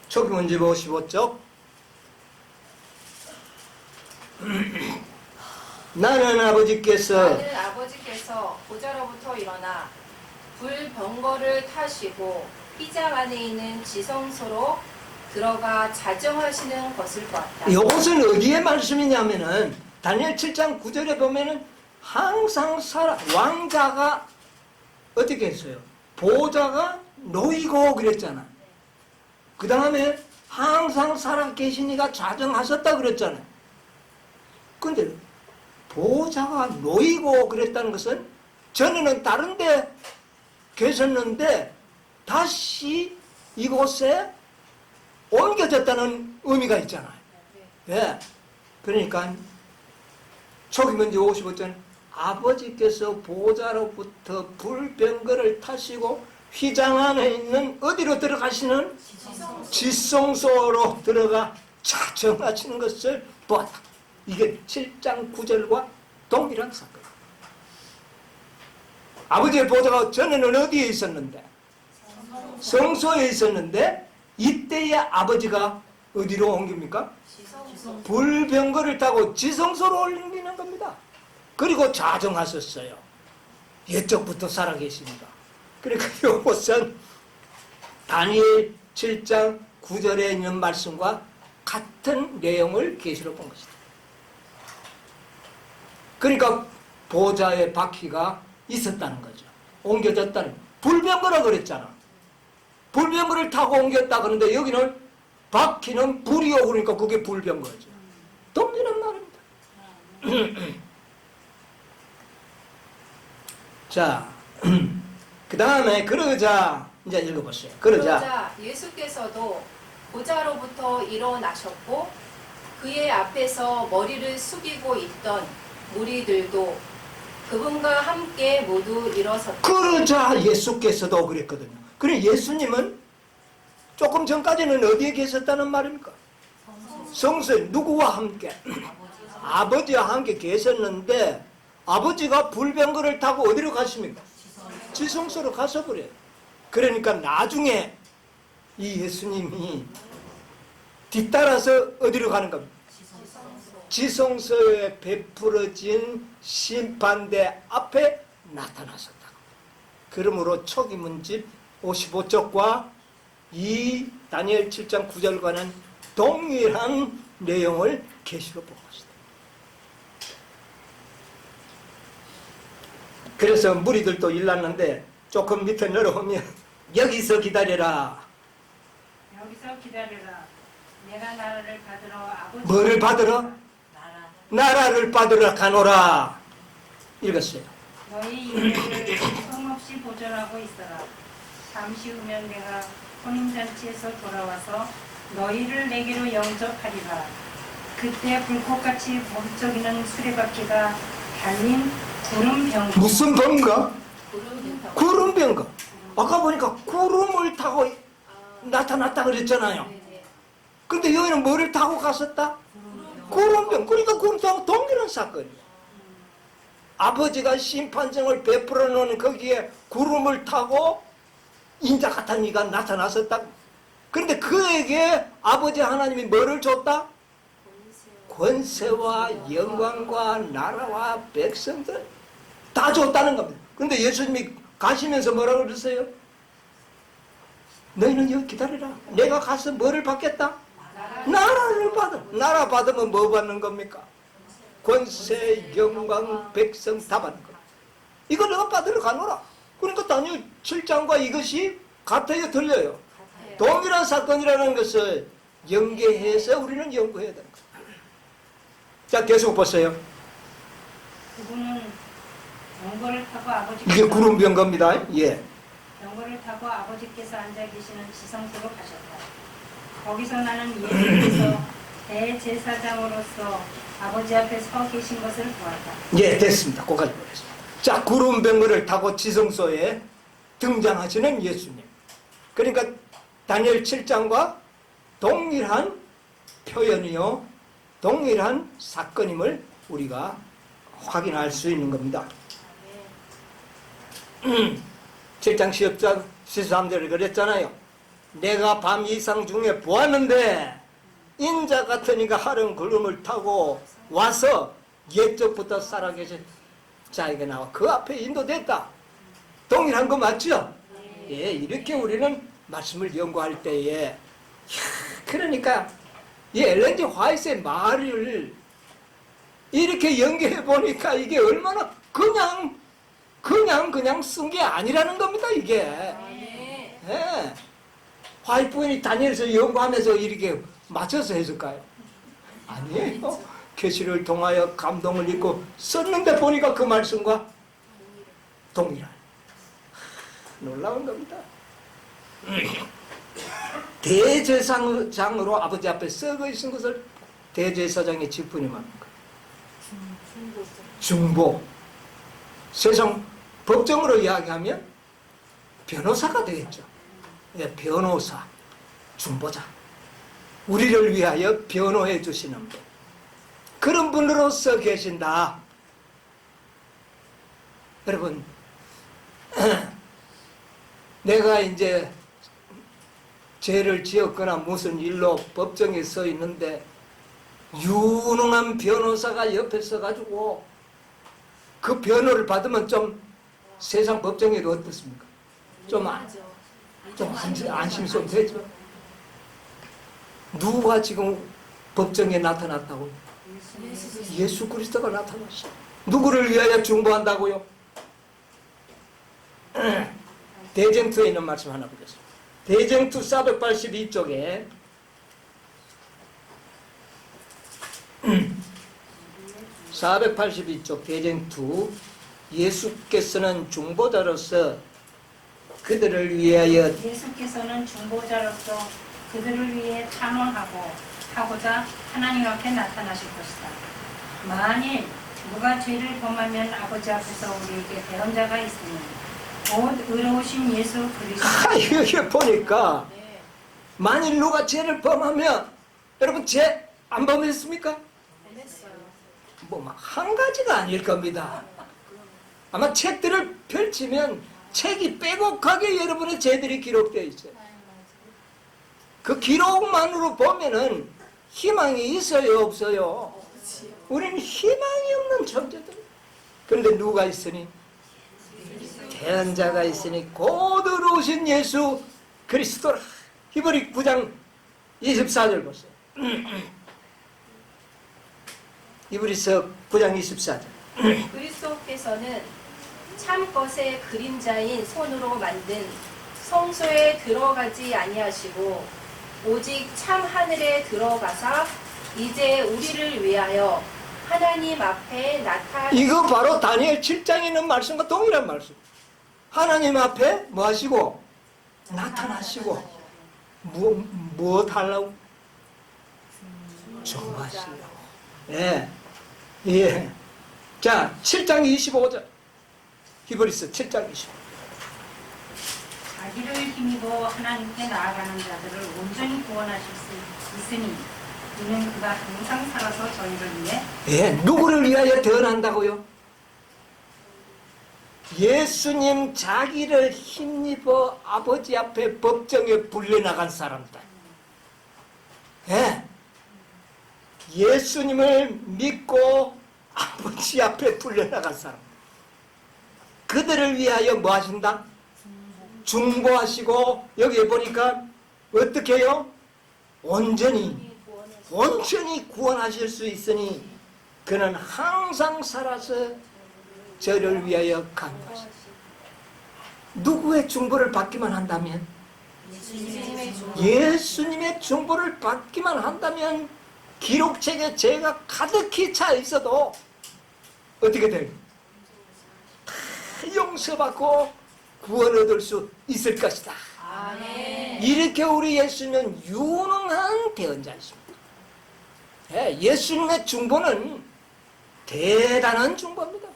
초기문집 55쪽. 나는 아버지께서 보좌로부터 일어나 불병거를 타시고 휘장 안에 있는 지성소로 들어가 자정하시는 것을 보았다. 이것은 어디의 말씀이냐면은 다니엘 7장 9절에 보면은 항상 왕자가 어떻게 했어요? 보좌가 놓이고 그랬잖아. 그 다음에 항상 살아 계시니가 자정하셨다 그랬잖아요. 근데 보좌가 놓이고 그랬다는 것은 전에는 다른 데 계셨는데 다시 이곳에 옮겨졌다는 의미가 있잖아요. 예. 그러니까 초기문제 55절 아버지께서 보좌로부터 불병거를 타시고 휘장 안에 있는 어디로 들어가시는? 지성소로 들어가 자정하시는 것을 보았다. 이게 7장 9절과 동일한 사건. 아버지의 보좌가 전에는 어디에 있었는데? 성소에 있었는데 이때의 아버지가 어디로 옮깁니까? 불병거를 타고 지성소로 옮기는 겁니다. 그리고 자정하셨어요. 옛적부터 살아계십니다. 그러니까 이것은 다니엘 7장 9절에 있는 말씀과 같은 내용을 계시로 본 것이다. 그러니까 보좌의 바퀴가 있었다는 거죠. 옮겨졌다는 거죠. 불병거라 그랬잖아. 불병거를 타고 옮겼다 그러는데 여기는 바퀴는 불이요 그러니까 그게 불병거죠. 동일한 말입니다. 자, 그 다음에 그러자 이제 읽어보세요. 그러자 예수께서도 보좌로부터 일어나셨고 그의 앞에서 머리를 숙이고 있던 무리들도 그분과 함께 모두 일어섰다. 그러자 예수께서도 그랬거든요. 그래 예수님은 조금 전까지는 어디에 계셨다는 말입니까? 성소에 누구와 함께? 아버지와 함께 계셨는데 아버지가 불병거를 타고 어디로 가십니까? 지성소로 가서 그래요. 그러니까 나중에 이 예수님이 뒤따라서 어디로 가는 겁니까? 지성소에 베풀어진 심판대 앞에 나타나셨다. 그러므로 초기문집 55쪽과 이 다니엘 7장 9절과는 동일한 내용을 계시로 본 것이다. 그래서 무리들도 일났는데 조금 밑에 내려오면 여기서 기다려라. 여기서 기다려라. 내가 나라를 받으러 아버지. 뭐를 받으러? 나라를 받으러 가노라. 읽었어요. 너희 인내를 성없이 보존하고 있어라. 잠시 후면 내가 혼인잔치에서 돌아와서 너희를 내게로 영접하리라. 그때 불꽃같이 번쩍이는 수레바퀴가 달린 구름병거. 무슨 병거? 구름병거. 구름병거. 아까 보니까 구름을 타고 나타났다 그랬잖아요. 네네. 근데 여기는 뭐를 타고 갔었다? 구름병. 그러니까 구름 타고 동일한 사건이에요. 아버지가 심판정을 베풀어 놓은 거기에 구름을 타고 인자 같은 이가 나타났었다. 그런데 그에게 아버지 하나님이 뭐를 줬다? 권세와 영광과 나라와 백성들 다 줬다는 겁니다. 그런데 예수님이 가시면서 뭐라고 그러세요? 너희는 여기 기다리라. 내가 가서 뭐를 받겠다? 나라를 받아. 나라 받으면 뭐 받는 겁니까? 권세, 영광, 백성 다 받는 거야. 이거 내가 받으러 가노라. 그러니까 다니엘 7장과 이것이 같아요, 들려요. 동일한 사건이라는 것을 연계해서 우리는 연구해야 되는 거예요. 자, 계속 보세요. 그분은 병거를 타고 아버지께서. 이게 구름병거입니다. 예. 병거를 타고 아버지께서 앉아 계시는 지성소로 가셨다. 거기서 나는 예수께서 대제사장으로서 아버지 앞에 서 계신 것을 보았다. 예, 됐습니다. 거기까지 보겠습니다. 자, 구름병거를 타고 지성소에 등장하시는 예수님. 그러니까 다니엘 7장과 동일한 표현이요, 동일한 사건임을 우리가 확인할 수 있는 겁니다. 7장 13절에 그랬잖아요. 내가 밤 이상 중에 보았는데 인자 같은 이가 하른 구름을 타고 와서 옛적부터 살아계신 자에게 나와 그 앞에 인도됐다. 동일한 거 맞죠? 예, 이렇게 우리는 말씀을 연구할 때에 그러니까 이 엘렌 G 화이트의 말을 이렇게 연결해 보니까 이게 얼마나 그냥 쓴 게 아니라는 겁니다, 이게. 네. 예. 화이트본이 다니엘서 연구하면서 이렇게 맞춰서 했을까요? 아니에요. 계시를 통하여 감동을 입고 썼는데 보니까 그 말씀과 동일한. 놀라운 겁니다. 대제사장으로 아버지 앞에 썩어 있은 것을 대제사장의 직분이 말하는 거예요. 중보. 세상 법정으로 이야기하면 변호사가 되겠죠. 예, 변호사, 중보자. 우리를 위하여 변호해 주시는 분. 그런 분으로서 계신다. 여러분, 내가 이제 죄를 지었거나 무슨 일로 법정에 서 있는데 유능한 변호사가 옆에 서가지고 그 변호를 받으면 좀 세상 법정에도 어떻습니까? 좀 안심이 좀 되죠. 누가 지금 법정에 나타났다고? 예수 그리스도가 나타났어. 누구를 위하여 중보한다고요? 대쟁투에 있는 말씀 하나 보겠습니다. 대쟁투 482쪽에 482쪽 대쟁투 예수께서는 중보자로서 그들을 위하여 예수께서는 중보자로서 그들을 위해 하고자 하나님 앞에 나타나실 것이다. 만일 누가 죄를 범하면 아버지 앞에서 우리에게 대언자가 있으니 곧 의로우신 예수 그리스도. 이게 보니까 네. 만일 누가 죄를 범하면 여러분 죄 안 범했습니까? 보냈어요. 뭐 한 가지가 아닐 겁니다. 아마 책들을 펼치면 책이 빼곡하게 여러분의 죄들이 기록되어 있어요. 그 기록만으로 보면은 희망이 있어요, 없어요? 우리는 희망이 없는 존재들. 그런데 누가 있으니? 대언자가 있으니 곧 의로우신 예수 그리스도라. 히브리 9장 24절 보세요. 히브리서 9장 24절. 그리스도께서는 참 것의 그림자인 손으로 만든 성소에 들어가지 아니하시고 오직 참 하늘에 들어가사 이제 우리를 위하여 하나님 앞에 이거 바로 다니엘 7장에 있는 말씀과 동일한 말씀. 하나님 앞에 뭐 하시고? 나타나시고. 무엇 하려고? 정하시려고. 예. 예. 자, 7장 25절. 히브리서 7장 25절. 자기를 힘입어 하나님께 나아가는 자들을 온전히 구원하실 수 있으니 이는 그가 항상 살아서 저희를 위해. 예, 누구를 위하여 대언한다고요? 예수님 자기를 힘입어 아버지 앞에 법정에 불려나간 사람들. 예. 예수님을 믿고 아버지 앞에 불려나간 사람. 그들을 위하여 뭐 하신다? 중보하시고 여기에 보니까 어떻게 해요? 온전히 구원하실 수 있으니 그는 항상 살아서 저를 위하여 간구하시다. 누구의 중보를 받기만 한다면? 예수님의 중보를 받기만 한다면 기록책에 죄가 가득히 차 있어도 어떻게 돼요? 다 용서받고 구원 얻을 수 있을 것이다. 아멘. 이렇게 우리 예수님은 유능한 대언자이십니다. 예수님의 중보는 대단한 중보입니다.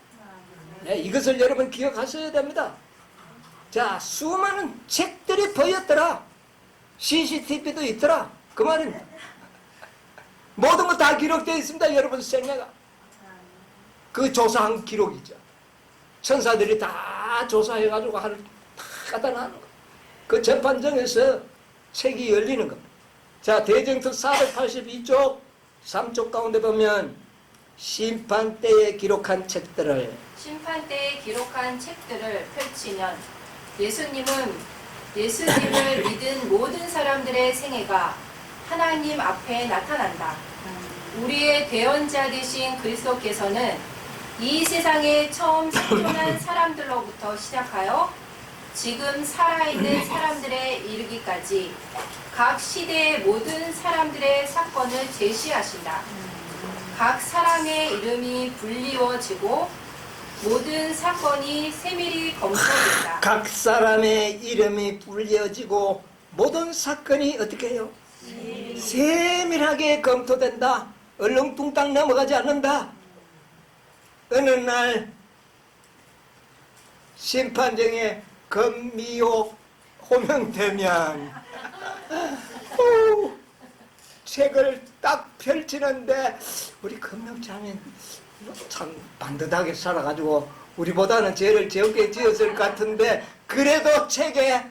이것을 여러분 기억하셔야 됩니다. 자, 수많은 책들이 보였더라. CCTV도 있더라. 그 말은 모든 거 다 기록되어 있습니다. 여러분 생애가. 그 조사한 기록이죠. 천사들이 다 조사해가지고 다 갖다 놔는 거. 그 재판정에서 책이 열리는 겁니다. 자, 대쟁투 482쪽 3쪽 가운데 보면 심판 때에 기록한 책들을 펼치면 예수님을 믿은 모든 사람들의 생애가 하나님 앞에 나타난다. 우리의 대언자 되신 그리스도께서는 이 세상에 처음 생존한 사람들로부터 시작하여 지금 살아있는 사람들에 이르기까지 각 시대의 모든 사람들의 사건을 제시하신다. 각 사람의 이름이 불리워지고 모든 사건이 세밀히 검토된다. 각 사람의 이름이 불려지고 모든 사건이 어떻게 해요? 세밀하게 검토된다. 얼렁뚱땅 넘어가지 않는다. 어느 날 심판정에 검미호 호명되면 책을 딱 펼치는데 우리 금명자는 참 반듯하게 살아가지고 우리보다는 죄를 적게 지었을 것 같은데 그래도 책에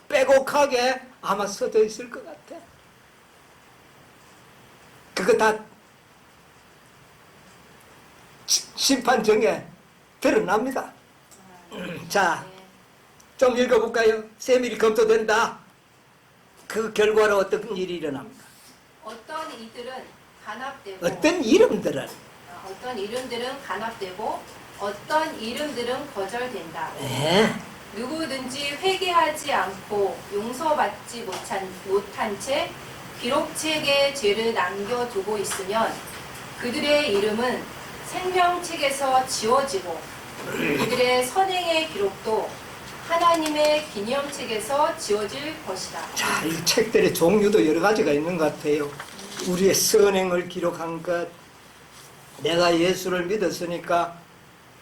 빼곡하게 아마 써져 있을 것 같아. 그거 다 심판정에 드러납니다. 자, 좀 읽어볼까요? 세밀히 검토된다. 그 결과로 어떤 일이 일어납니까? 어떤 이들은 간합되고 어떤 이름들은 어떤 이름들은 간합되고 어떤 이름들은 거절된다. 네. 누구든지 회개하지 않고 용서받지 못한 채 기록책에 죄를 남겨두고 있으면 그들의 이름은 생명책에서 지워지고 그들의 선행의 기록도 하나님의 기념책에서 지워질 것이다. 자, 이 책들의 종류도 여러 가지가 있는 것 같아요. 우리의 선행을 기록한 것, 내가 예수를 믿었으니까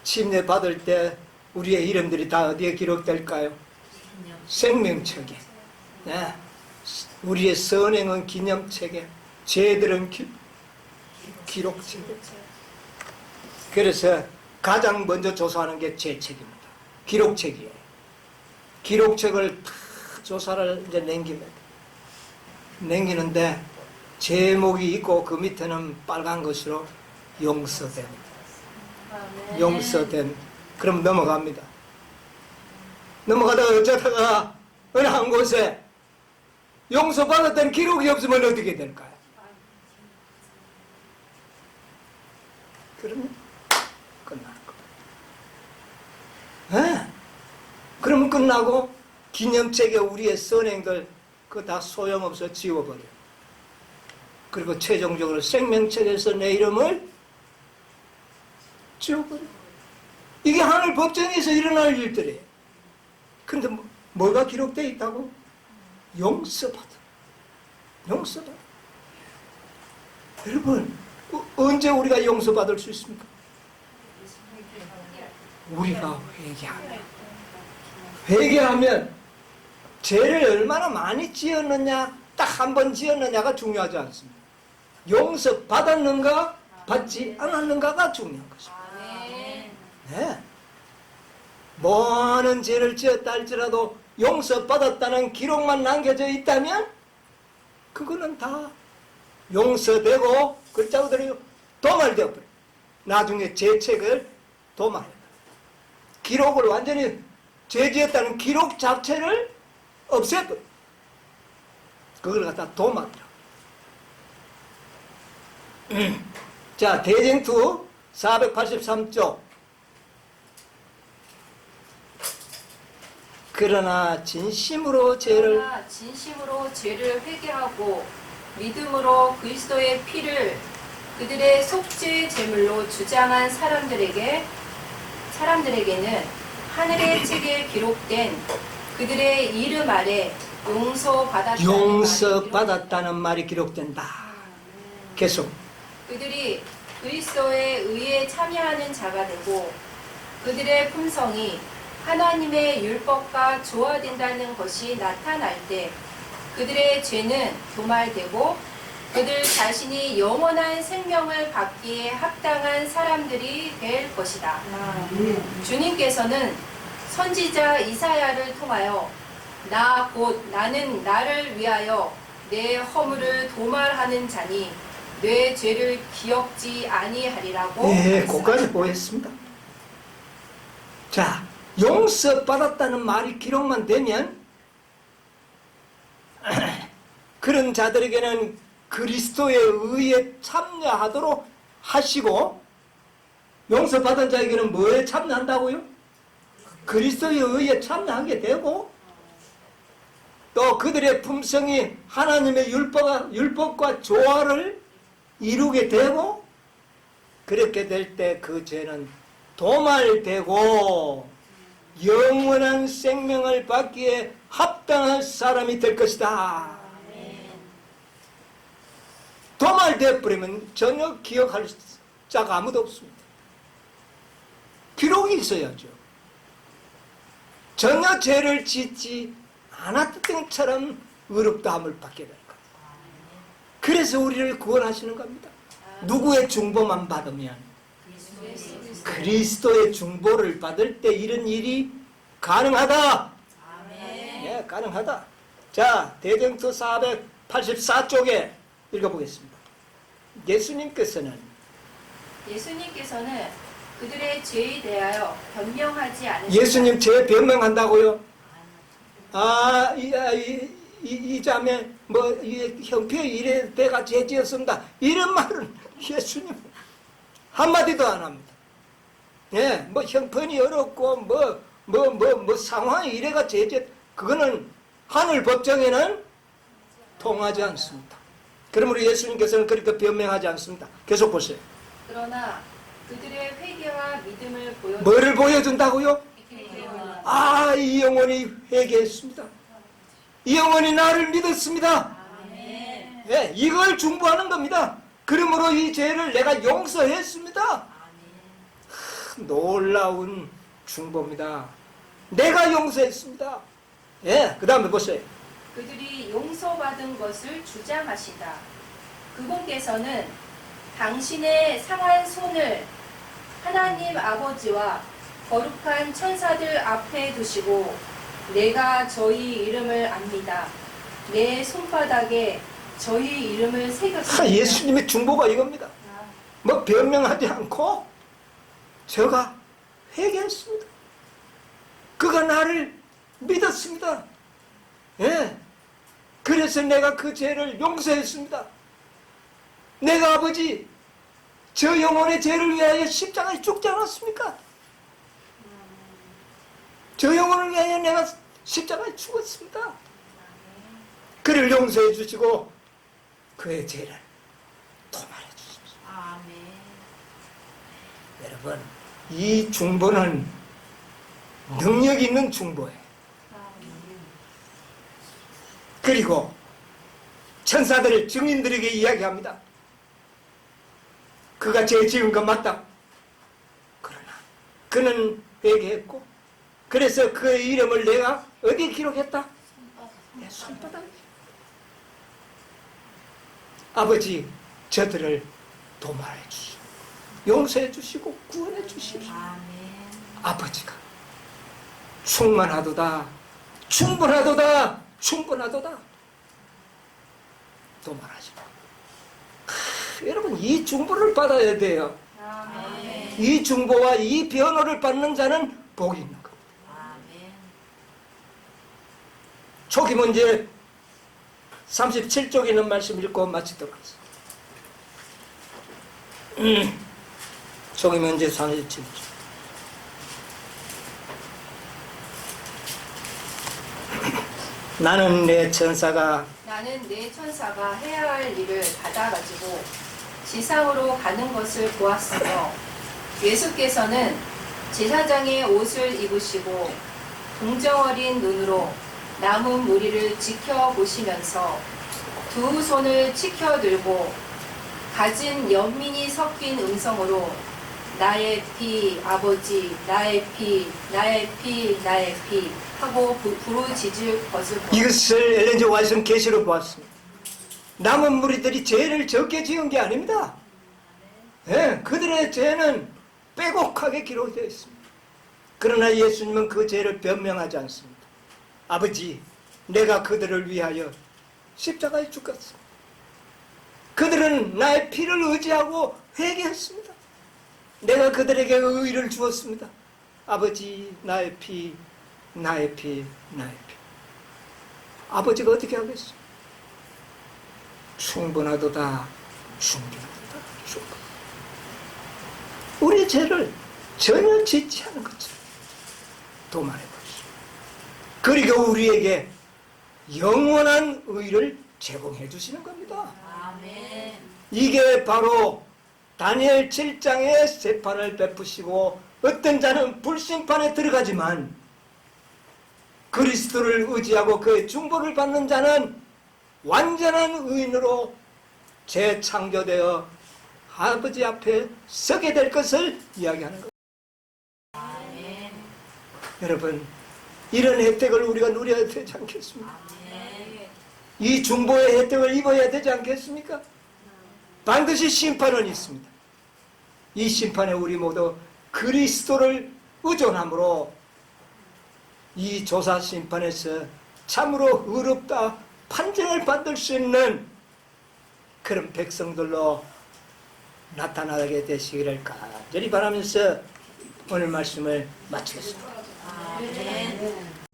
침례 받을 때 우리의 이름들이 다 어디에 기록될까요? 생명책에. 네. 우리의 선행은 기념책에, 죄들은 기록책에. 그래서 가장 먼저 조사하는 게 죄책입니다. 기록책이에요. 기록책을 다 조사를 이제 남기는데 제목이 있고 그 밑에는 빨간 것으로 용서됨. 용서됨. 그럼 넘어갑니다. 넘어가다가 어쩌다가 어느 한 곳에 용서받았던 기록이 없으면 어떻게 될까요? 그러면 끝나는 거예요. 네. 그러면 끝나고 기념책에 우리의 선행들 그거 다 소용없어 지워버려요. 그리고 최종적으로 생명책에서 내 이름을 지워버려요. 이게 하늘 법정에서 일어날 일들이에요. 그런데 뭐가 기록되어 있다고? 용서받아. 용서받아. 여러분, 언제 우리가 용서받을 수 있습니까? 우리가 회개하면. 회개하면 죄를 얼마나 많이 지었느냐, 딱 한 번 지었느냐가 중요하지 않습니다. 용서받았는가, 받지 않았는가가 중요한 것입니다. 네. 많은 죄를 지었다 할지라도 용서받았다는 기록만 남겨져 있다면 그거는 다 용서되고 글자 그대로 도말되어버려요. 나중에 죄책을 도말해요. 기록을 완전히 죄 지었다는 기록 자체를 없애버려요. 그걸 갖다 도말이라고. 자, 대쟁투 483쪽. 그러나 진심으로 죄를 회개하고 믿음으로 그리스도의 피를 그들의 속죄 제물로 주장한 사람들에게는 하늘의 책에 기록된 그들의 이름 아래 용서받았다는 말이 기록된다. 계속. 그들이 그리스도의 의에 참여하는 자가 되고 그들의 품성이 하나님의 율법과 조화된다는 것이 나타날 때 그들의 죄는 도말되고 그들 자신이 영원한 생명을 받기에 합당한 사람들이 될 것이다. 주님께서는 선지자 이사야를 통하여 나 곧 나는 나를 위하여 내 허물을 도말하는 자니 내 죄를 기억지 아니하리라고 네, 그까지 보였습니다. 자, 용서받았다는 말이 기록만 되면 그런 자들에게는 그리스도의 의에 참여하도록 하시고, 용서받은 자에게는 뭐에 참여한다고요? 그리스도의 의에 참여하게 되고, 또 그들의 품성이 하나님의 율법과 조화를 이루게 되고, 그렇게 될 때 그 죄는 도말되고 영원한 생명을 받기에 합당한 사람이 될 것이다. 도말되어 버리면 전혀 기억할 자가 아무도 없습니다. 기록이 있어야죠. 전혀 죄를 짓지 않았던 것처럼 의롭다함을 받게 될 겁니다. 그래서 우리를 구원하시는 겁니다. 누구의 중보만 받으면? 그리스도의 중보를 받을 때 이런 일이 가능하다. 예, 가능하다. 자, 대정서 484쪽에 읽어보겠습니다. 예수님께서는 그들의 죄에 대하여 변명하지 않으시고 예수님 죄 변명한다고요? 이 자매 이 형편이 이래 내가 죄 지었습니다. 이런 말은 예수님 한마디도 안 합니다. 예, 뭐 형편이 어렵고 뭐 상황이 이래가 죄 지었, 그거는 하늘 법정에는 통하지 않습니다. 그러므로 예수님께서는 그렇게 변명하지 않습니다. 계속 보세요. 그러나 그들의 회개와 믿음을 보여 뭐를 보여준다고요? 이 영혼이 회개했습니다. 이 영혼이 나를 믿었습니다. 예, 이걸 중보하는 겁니다. 그러므로 이 죄를 내가 용서했습니다. 놀라운 중보입니다. 내가 용서했습니다. 예, 그 다음에 보세요. 그들이 용서받은 것을 주장하시다. 그분께서는 당신의 상한 손을 하나님 아버지와 거룩한 천사들 앞에 두시고 내가 저희 이름을 압니다. 내 손바닥에 저희 이름을 새겼습니다. 예수님의 중보가 이겁니다. 뭐 변명하지 않고 제가 회개했습니다. 그가 나를 믿었습니다. 예. 그래서 내가 그 죄를 용서했습니다. 내가 아버지 저 영혼의 죄를 위하여 십자가에 죽지 않았습니까? 저 영혼을 위하여 내가 십자가에 죽었습니다. 그를 용서해 주시고 그의 죄를 도말해 주십시오. 여러분, 이 중보는 능력 있는 중보예요. 그리고 천사들 증인들에게 이야기합니다. 그가 죄 지은 건 맞다. 그러나 그는 회개했고 그래서 그의 이름을 내가 어디에 기록했다? 내 손바닥에. 아버지, 저들을 도말해 주시고 용서해 주시고 구원해 주시고 아버지가 충만하도다, 충분하도다, 충분하도다 도말하시고. 여러분, 이 중보를 받아야 돼요. 이 중보와 이 변호를 받는 자는 복이 있는 겁니다. 초기 문제 37쪽에 있는 말씀 읽고 마치도록 하겠습니다. 초기 문제 37쪽. 나는 내 천사가 해야 할 일을 받아가지고 지상으로 가는 것을 보았으며 예수께서는 제사장의 옷을 입으시고 동정어린 눈으로 남은 무리를 지켜보시면서 두 손을 치켜 들고 가진 연민이 섞인 음성으로 나의 피 아버지, 나의 피, 나의 피, 나의 피 하고 부르짖을 것을 보았습니다. 이것을 엘렌 G. 화이트는 계시로 보았습니다. 남은 무리들이 죄를 적게 지은 게 아닙니다. 예, 그들의 죄는 빼곡하게 기록되어 있습니다. 그러나 예수님은 그 죄를 변명하지 않습니다. 아버지, 내가 그들을 위하여 십자가에 죽었습니다. 그들은 나의 피를 의지하고 회개했습니다. 내가 그들에게 의를 주었습니다. 아버지, 나의 피, 나의 피, 나의 피. 아버지가 어떻게 하겠어요? 충분하도다. 충분하도다. 충분. 우리 죄를 전혀 짓지 않은 거죠. 도말해 버리죠. 그리고 우리에게 영원한 의를 제공해 주시는 겁니다. 아멘. 이게 바로 다니엘 7장에 세판을 베푸시고 어떤 자는 불심판에 들어가지만 그리스도를 의지하고 그의 중보를 받는 자는 완전한 의인으로 재창조되어 아버지 앞에 서게 될 것을 이야기하는 겁니다. 아멘. 여러분, 이런 혜택을 우리가 누려야 되지 않겠습니까? 아멘. 이 중보의 혜택을 입어야 되지 않겠습니까? 반드시 심판은 있습니다. 이 심판에 우리 모두 그리스도를 의존함으로 이 조사 심판에서 참으로 의롭다 판정을 받을 수 있는 그런 백성들로 나타나게 되시기를 간절히 바라면서 오늘 말씀을 마치겠습니다. 아멘.